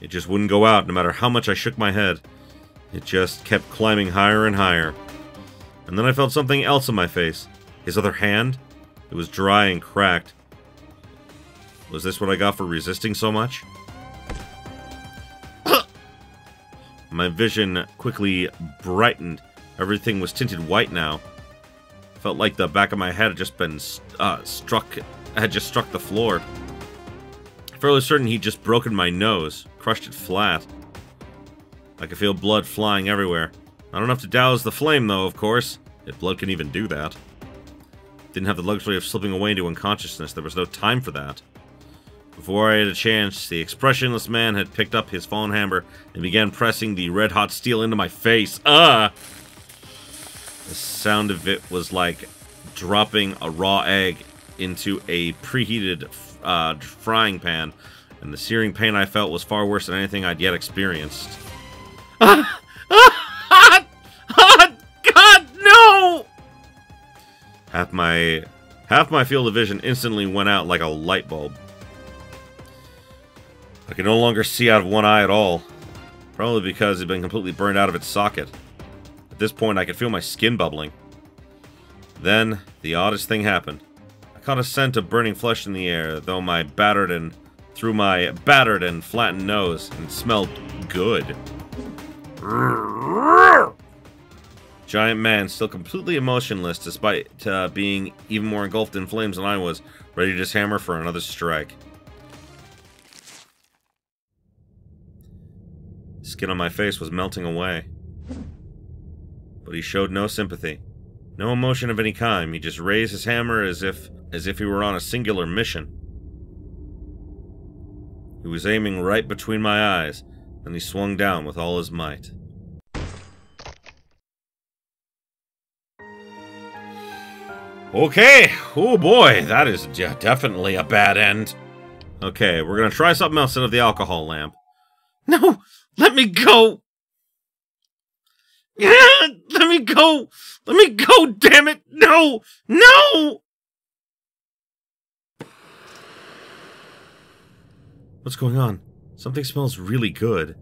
It just wouldn't go out, no matter how much I shook my head. It just kept climbing higher and higher. And then I felt something else in my face. His other hand? It was dry and cracked. Was this what I got for resisting so much? My vision quickly brightened. Everything was tinted white now. Felt like the back of my head had just been struck the floor. Fairly certain he'd just broken my nose, crushed it flat. I could feel blood flying everywhere. Not enough to douse the flame, though, of course. If blood can even do that. Didn't have the luxury of slipping away into unconsciousness. There was no time for that. Before I had a chance, the expressionless man had picked up his fallen hammer and began pressing the red-hot steel into my face. The sound of it was like dropping a raw egg into a preheated frying pan, and the searing pain I felt was far worse than anything I'd yet experienced. God, no! Half my field of vision instantly went out like a light bulb. I could no longer see out of one eye at all, probably because it had been completely burned out of its socket. At this point, I could feel my skin bubbling. Then, the oddest thing happened. I caught a scent of burning flesh in the air, through my battered and flattened nose, and it smelled good. Giant man, still completely emotionless despite being even more engulfed in flames than I was, ready to just hammer for another strike. Skin on my face was melting away. But he showed no sympathy. No emotion of any kind. He just raised his hammer as if he were on a singular mission. He was aiming right between my eyes, then he swung down with all his might. Okay, oh boy, that is definitely a bad end. Okay, we're gonna try something else instead of the alcohol lamp. No! Let me go! Let me go! Let me go, damn it! No! No! What's going on? Something smells really good.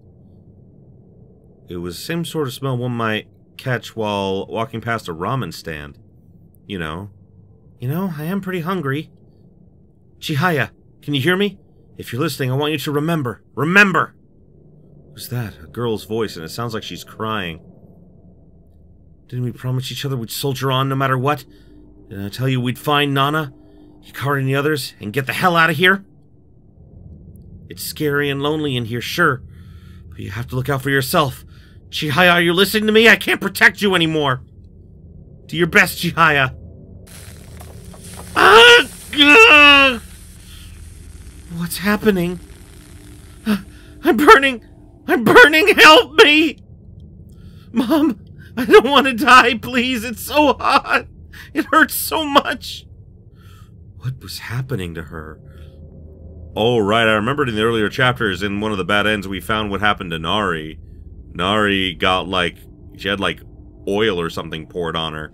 It was the same sort of smell one might catch while walking past a ramen stand. You know, I am pretty hungry. Chihaya, can you hear me? If you're listening, I want you to remember. Remember! Who's that? A girl's voice, and it sounds like she's crying. Didn't we promise each other we'd soldier on no matter what? Didn't I tell you we'd find Nana, Hikaru and the others, and get the hell out of here? It's scary and lonely in here, sure, but you have to look out for yourself. Chihaya, are you listening to me? I can't protect you anymore. Do your best, Chihaya. What's happening? I'm burning! I'm burning! Help me! Mom, I don't want to die, please. It's so hot. It hurts so much. What was happening to her? Oh, right. I remembered in the earlier chapters, in one of the bad ends, we found what happened to Nari. Nari got, she had, oil or something poured on her.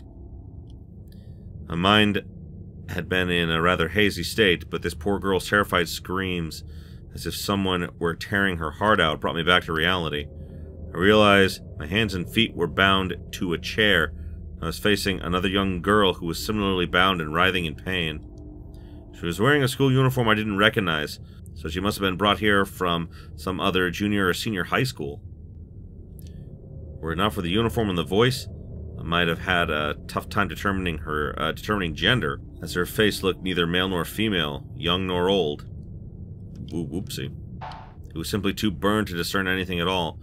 My mind had been in a rather hazy state, but this poor girl's terrified screams, as if someone were tearing her heart out, brought me back to reality. I realized my hands and feet were bound to a chair. I was facing another young girl who was similarly bound and writhing in pain. She was wearing a school uniform I didn't recognize, so she must have been brought here from some other junior or senior high school. Were it not for the uniform and the voice, I might have had a tough time determining gender, as her face looked neither male nor female, young nor old. Whoopsie. It was simply too burned to discern anything at all.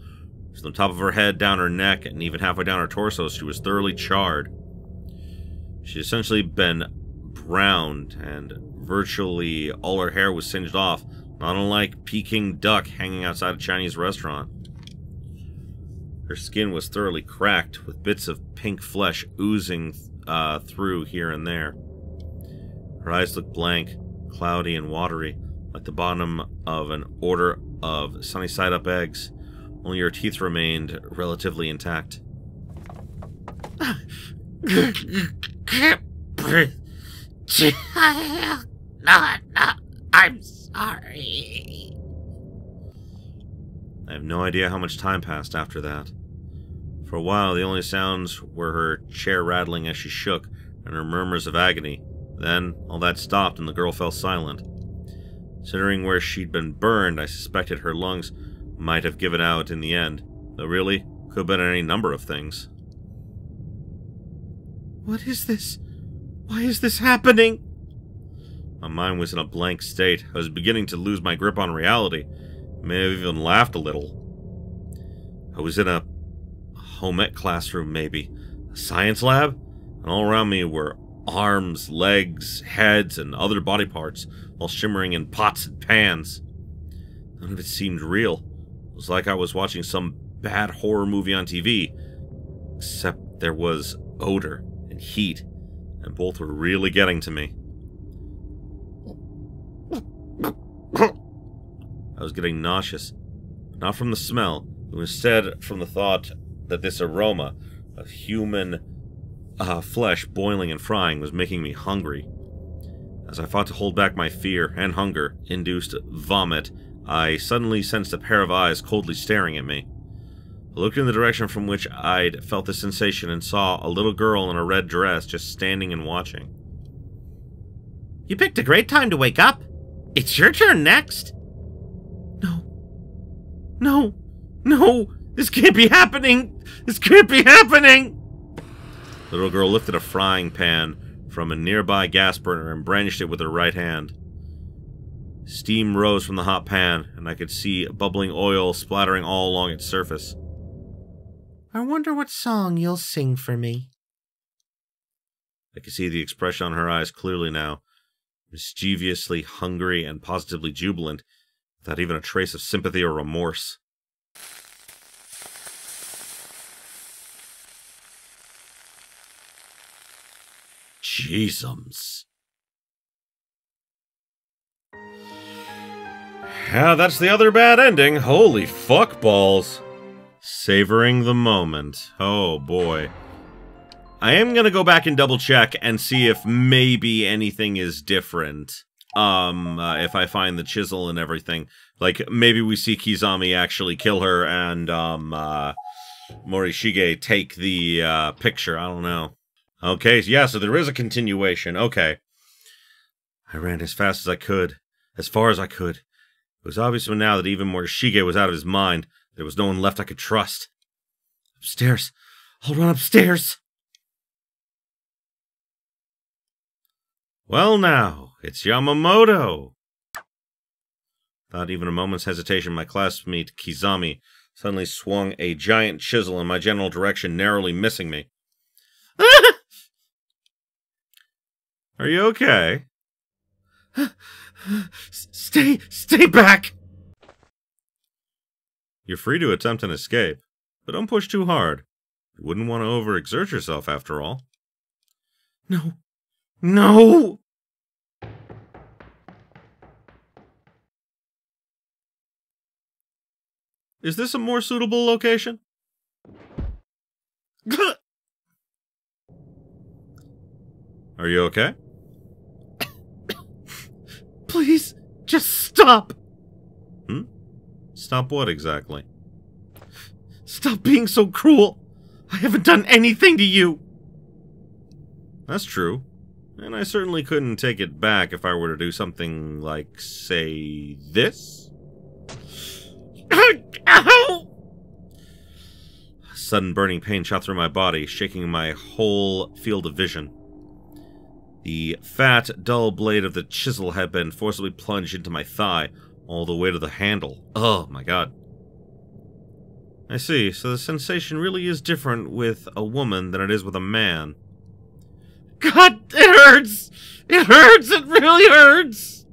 From the top of her head, down her neck, and even halfway down her torso, she was thoroughly charred. She had essentially been browned, and virtually all her hair was singed off, not unlike Peking duck hanging outside a Chinese restaurant. Her skin was thoroughly cracked, with bits of pink flesh oozing through here and there. Her eyes looked blank, cloudy and watery, like the bottom of an order of sunny-side-up eggs. Only her teeth remained relatively intact. Can't breathe. No, I'm sorry. I have no idea how much time passed after that. For a while, the only sounds were her chair rattling as she shook, and her murmurs of agony. Then, all that stopped and the girl fell silent. Considering where she'd been burned, I suspected her lungs might have given out in the end, though really, could have been any number of things. What is this? Why is this happening? My mind was in a blank state. I was beginning to lose my grip on reality. I may have even laughed a little. I was in a home ec classroom, maybe. A science lab? And all around me were arms, legs, heads, and other body parts, all shimmering in pots and pans. None of it seemed real. It was like I was watching some bad horror movie on TV. Except there was odor and heat, and both were really getting to me. I was getting nauseous, but not from the smell, but instead from the thought that this aroma of human flesh boiling and frying was making me hungry. As I fought to hold back my fear and hunger-induced vomit, I suddenly sensed a pair of eyes coldly staring at me. I looked in the direction from which I'd felt the sensation and saw a little girl in a red dress just standing and watching. You picked a great time to wake up. It's your turn next. No, this can't be happening. This can't be happening. The little girl lifted a frying pan from a nearby gas burner and brandished it with her right hand. Steam rose from the hot pan, and I could see bubbling oil splattering all along its surface. I wonder what song you'll sing for me. I could see the expression on her eyes clearly now, mischievously hungry and positively jubilant, without even a trace of sympathy or remorse. Jeezums. Yeah, that's the other bad ending. Holy fuck balls. Savoring the moment. Oh boy. I am gonna go back and double check and see if maybe anything is different. If I find the chisel and everything. Like, maybe we see Kizami actually kill her and, Morishige take the picture. I don't know. Okay, yeah, so there is a continuation. Okay. I ran as fast as I could, as far as I could. It was obvious to me now that even Morishige was out of his mind. There was no one left I could trust. Upstairs. I'll run upstairs. Well now, it's Yamamoto. Without even a moment's hesitation, my classmate Kizami suddenly swung a giant chisel in my general direction, narrowly missing me. Are you okay? Stay back! You're free to attempt an escape, but don't push too hard. You wouldn't want to overexert yourself after all. No. No! Is this a more suitable location? Are you okay? Please, just stop! Stop what exactly? Stop being so cruel! I haven't done anything to you! That's true. And I certainly couldn't take it back if I were to do something like, say, this? Ow! A sudden burning pain shot through my body, shaking my whole field of vision. The fat, dull blade of the chisel had been forcibly plunged into my thigh, all the way to the handle. Oh my god. I see, so the sensation really is different with a woman than it is with a man. God, it hurts! It hurts! It really hurts!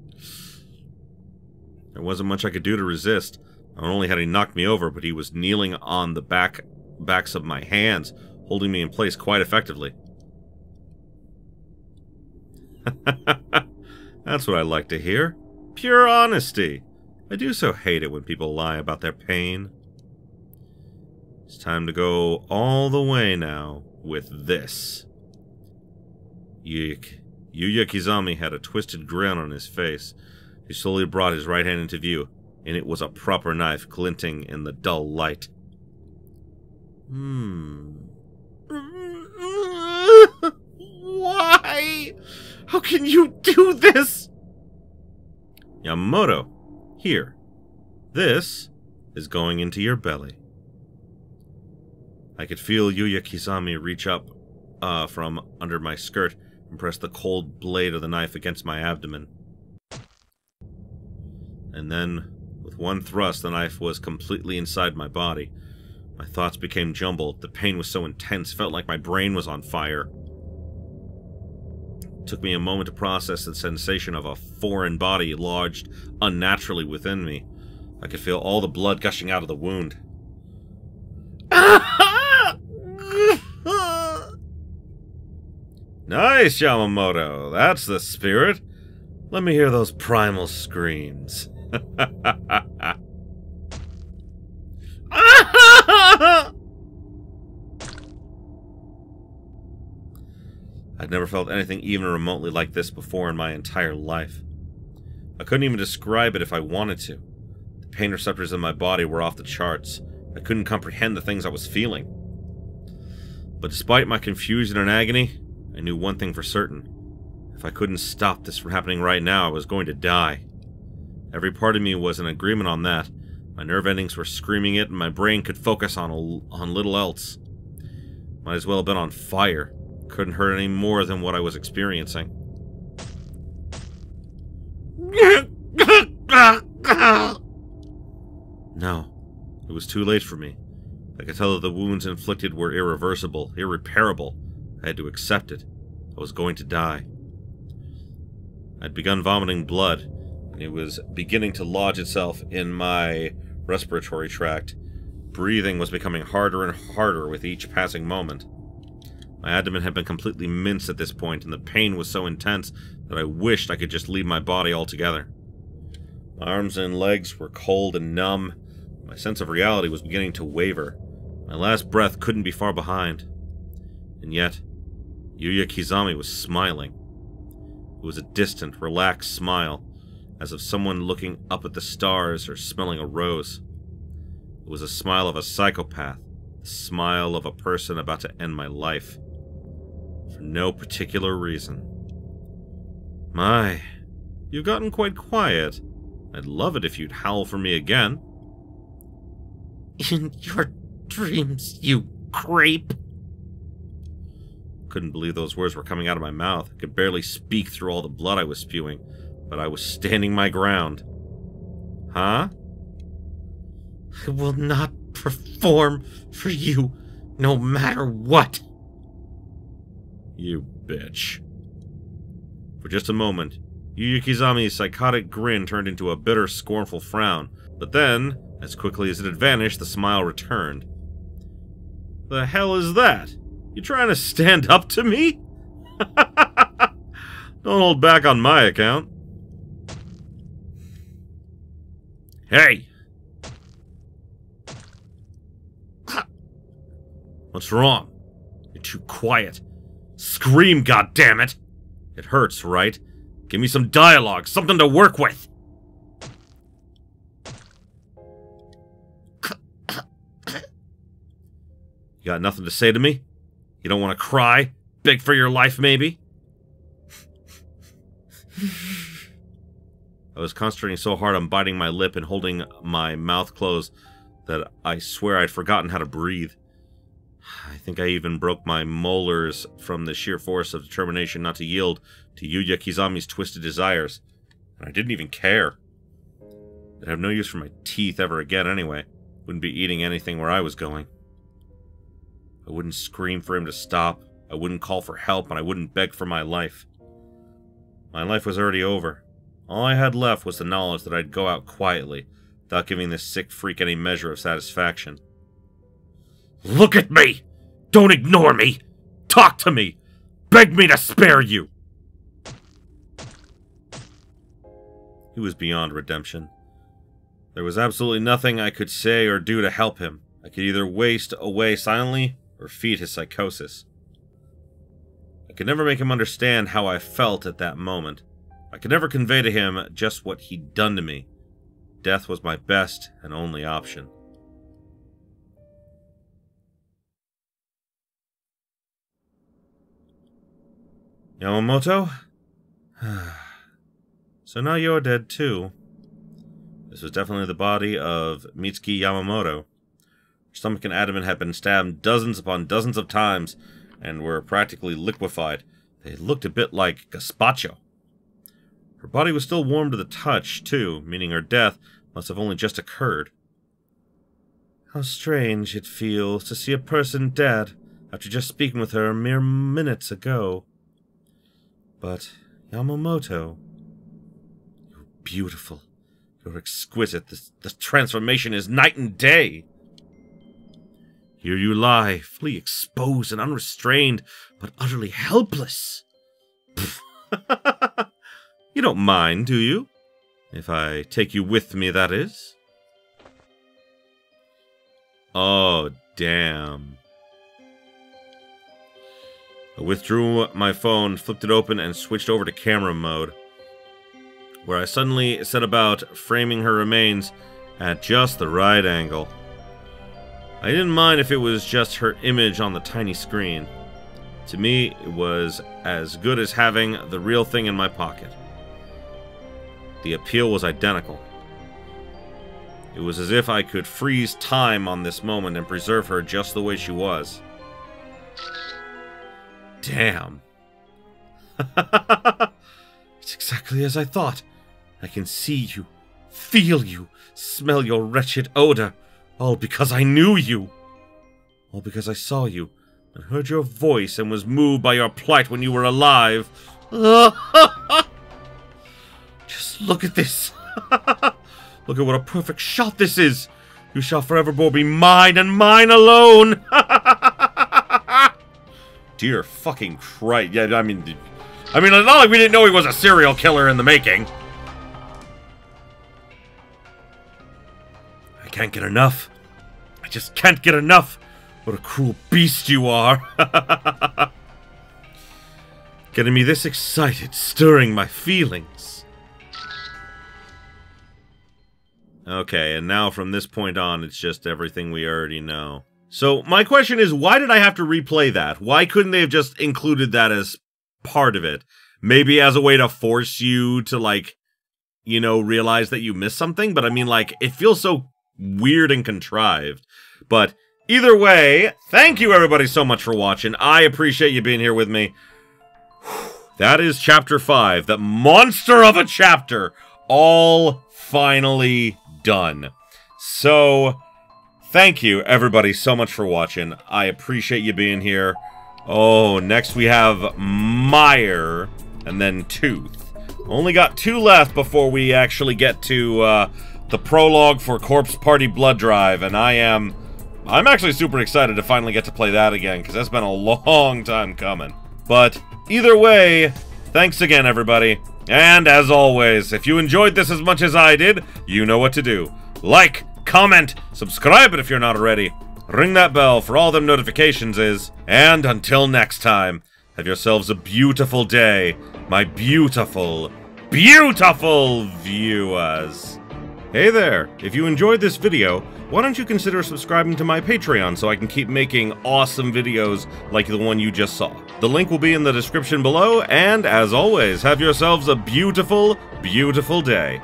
There wasn't much I could do to resist. Not only had he knocked me over, but he was kneeling on the backs of my hands, holding me in place quite effectively. That's what I like to hear. Pure honesty. I do so hate it when people lie about their pain. It's time to go all the way now with this. Yuya Kizami had a twisted grin on his face. He slowly brought his right hand into view, and it was a proper knife glinting in the dull light. Why? How can you do this? Yamamoto, here. This is going into your belly. I could feel Yuya Kizami reach up from under my skirt and press the cold blade of the knife against my abdomen. And then, with one thrust, the knife was completely inside my body. My thoughts became jumbled. The pain was so intense, felt like my brain was on fire. It took me a moment to process the sensation of a foreign body lodged unnaturally within me. I could feel all the blood gushing out of the wound. Nice, Yamamoto. That's the spirit. Let me hear those primal screams. I'd never felt anything even remotely like this before in my entire life. I couldn't even describe it if I wanted to. The pain receptors in my body were off the charts. I couldn't comprehend the things I was feeling. But despite my confusion and agony, I knew one thing for certain. If I couldn't stop this from happening right now, I was going to die. Every part of me was in agreement on that. My nerve endings were screaming it, and my brain could focus on little else. Might as well have been on fire. Couldn't hurt any more than what I was experiencing. No, it was too late for me. I could tell that the wounds inflicted were irreversible, irreparable. I had to accept it. I was going to die. I'd begun vomiting blood, and it was beginning to lodge itself in my respiratory tract. Breathing was becoming harder and harder with each passing moment. My abdomen had been completely minced at this point, and the pain was so intense that I wished I could just leave my body altogether. My arms and legs were cold and numb. My sense of reality was beginning to waver. My last breath couldn't be far behind. And yet, Yuya Kizami was smiling. It was a distant, relaxed smile, as of someone looking up at the stars or smelling a rose. It was a smile of a psychopath, The smile of a person about to end my life. For no particular reason. My, you've gotten quite quiet. I'd love it if you'd howl for me again. In your dreams, you creep. Couldn't believe those words were coming out of my mouth. I could barely speak through all the blood I was spewing, but I was standing my ground. Huh? I will not perform for you, no matter what. You bitch. For just a moment, Yu Yukizami's psychotic grin turned into a bitter, scornful frown, but then, as quickly as it had vanished, the smile returned. The hell is that? You trying to stand up to me? Don't hold back on my account. Hey! What's wrong? You're too quiet. Scream, goddammit! It hurts, right? Give me some dialogue, something to work with! You got nothing to say to me? You don't want to cry? Beg for your life, maybe? I was concentrating so hard on biting my lip and holding my mouth closed that I swear I'd forgotten how to breathe. I think I even broke my molars from the sheer force of determination not to yield to Yuya Kizami's twisted desires. And I didn't even care. I'd have no use for my teeth ever again anyway. Wouldn't be eating anything where I was going. I wouldn't scream for him to stop, I wouldn't call for help, and I wouldn't beg for my life. My life was already over. All I had left was the knowledge that I'd go out quietly, without giving this sick freak any measure of satisfaction. Look at me! Don't ignore me! Talk to me! Beg me to spare you! He was beyond redemption. There was absolutely nothing I could say or do to help him. I could either waste away silently or feed his psychosis. I could never make him understand how I felt at that moment. I could never convey to him just what he'd done to me. Death was my best and only option. Yamamoto? So now you're dead too. This was definitely the body of Mitsuki Yamamoto. Her stomach and abdomen had been stabbed dozens upon dozens of times and were practically liquefied. They looked a bit like gazpacho. Her body was still warm to the touch, too, meaning her death must have only just occurred. How strange it feels to see a person dead after just speaking with her mere minutes ago. But, Yamamoto, you're beautiful. You're exquisite. The transformation is night and day. Here you lie, fully exposed and unrestrained, but utterly helpless. You don't mind, do you? If I take you with me, that is. Oh, damn. I withdrew my phone, flipped it open, and switched over to camera mode, where I suddenly set about framing her remains at just the right angle. I didn't mind if it was just her image on the tiny screen. To me, it was as good as having the real thing in my pocket. The appeal was identical. It was as if I could freeze time on this moment and preserve her just the way she was. Damn. It's exactly as I thought. I can see you, feel you, smell your wretched odor. All because I knew you. All because I saw you and heard your voice and was moved by your plight when you were alive. Just look at this. Look at what a perfect shot this is. You shall forevermore be mine and mine alone. Dear fucking Christ. Yeah, I mean, it's not like we didn't know he was a serial killer in the making. I can't get enough. I just can't get enough. What a cruel beast you are. Getting me this excited, stirring my feelings. Okay, and now from this point on, it's just everything we already know. So my question is, why did I have to replay that? Why couldn't they have just included that as part of it? Maybe as a way to force you to, like, you know, realize that you missed something? But I mean, like, it feels so weird and contrived. But either way, thank you everybody so much for watching. I appreciate you being here with me. That is Chapter 5, that monster of a chapter, all finally done. So, thank you everybody so much for watching. I appreciate you being here. Oh, next we have Meyer, and then Tooth. Only got 2 left before we actually get to the prologue for Corpse Party Blood Drive, and I'm actually super excited to finally get to play that again, because that's been a long time coming. But either way, thanks again, everybody. And as always, if you enjoyed this as much as I did, you know what to do. Like, comment, subscribe if you're not already. Ring that bell for all them notifications and until next time, have yourselves a beautiful day, my beautiful, beautiful viewers. Hey there, if you enjoyed this video, why don't you consider subscribing to my Patreon so I can keep making awesome videos like the one you just saw. The link will be in the description below, and as always, have yourselves a beautiful, beautiful day.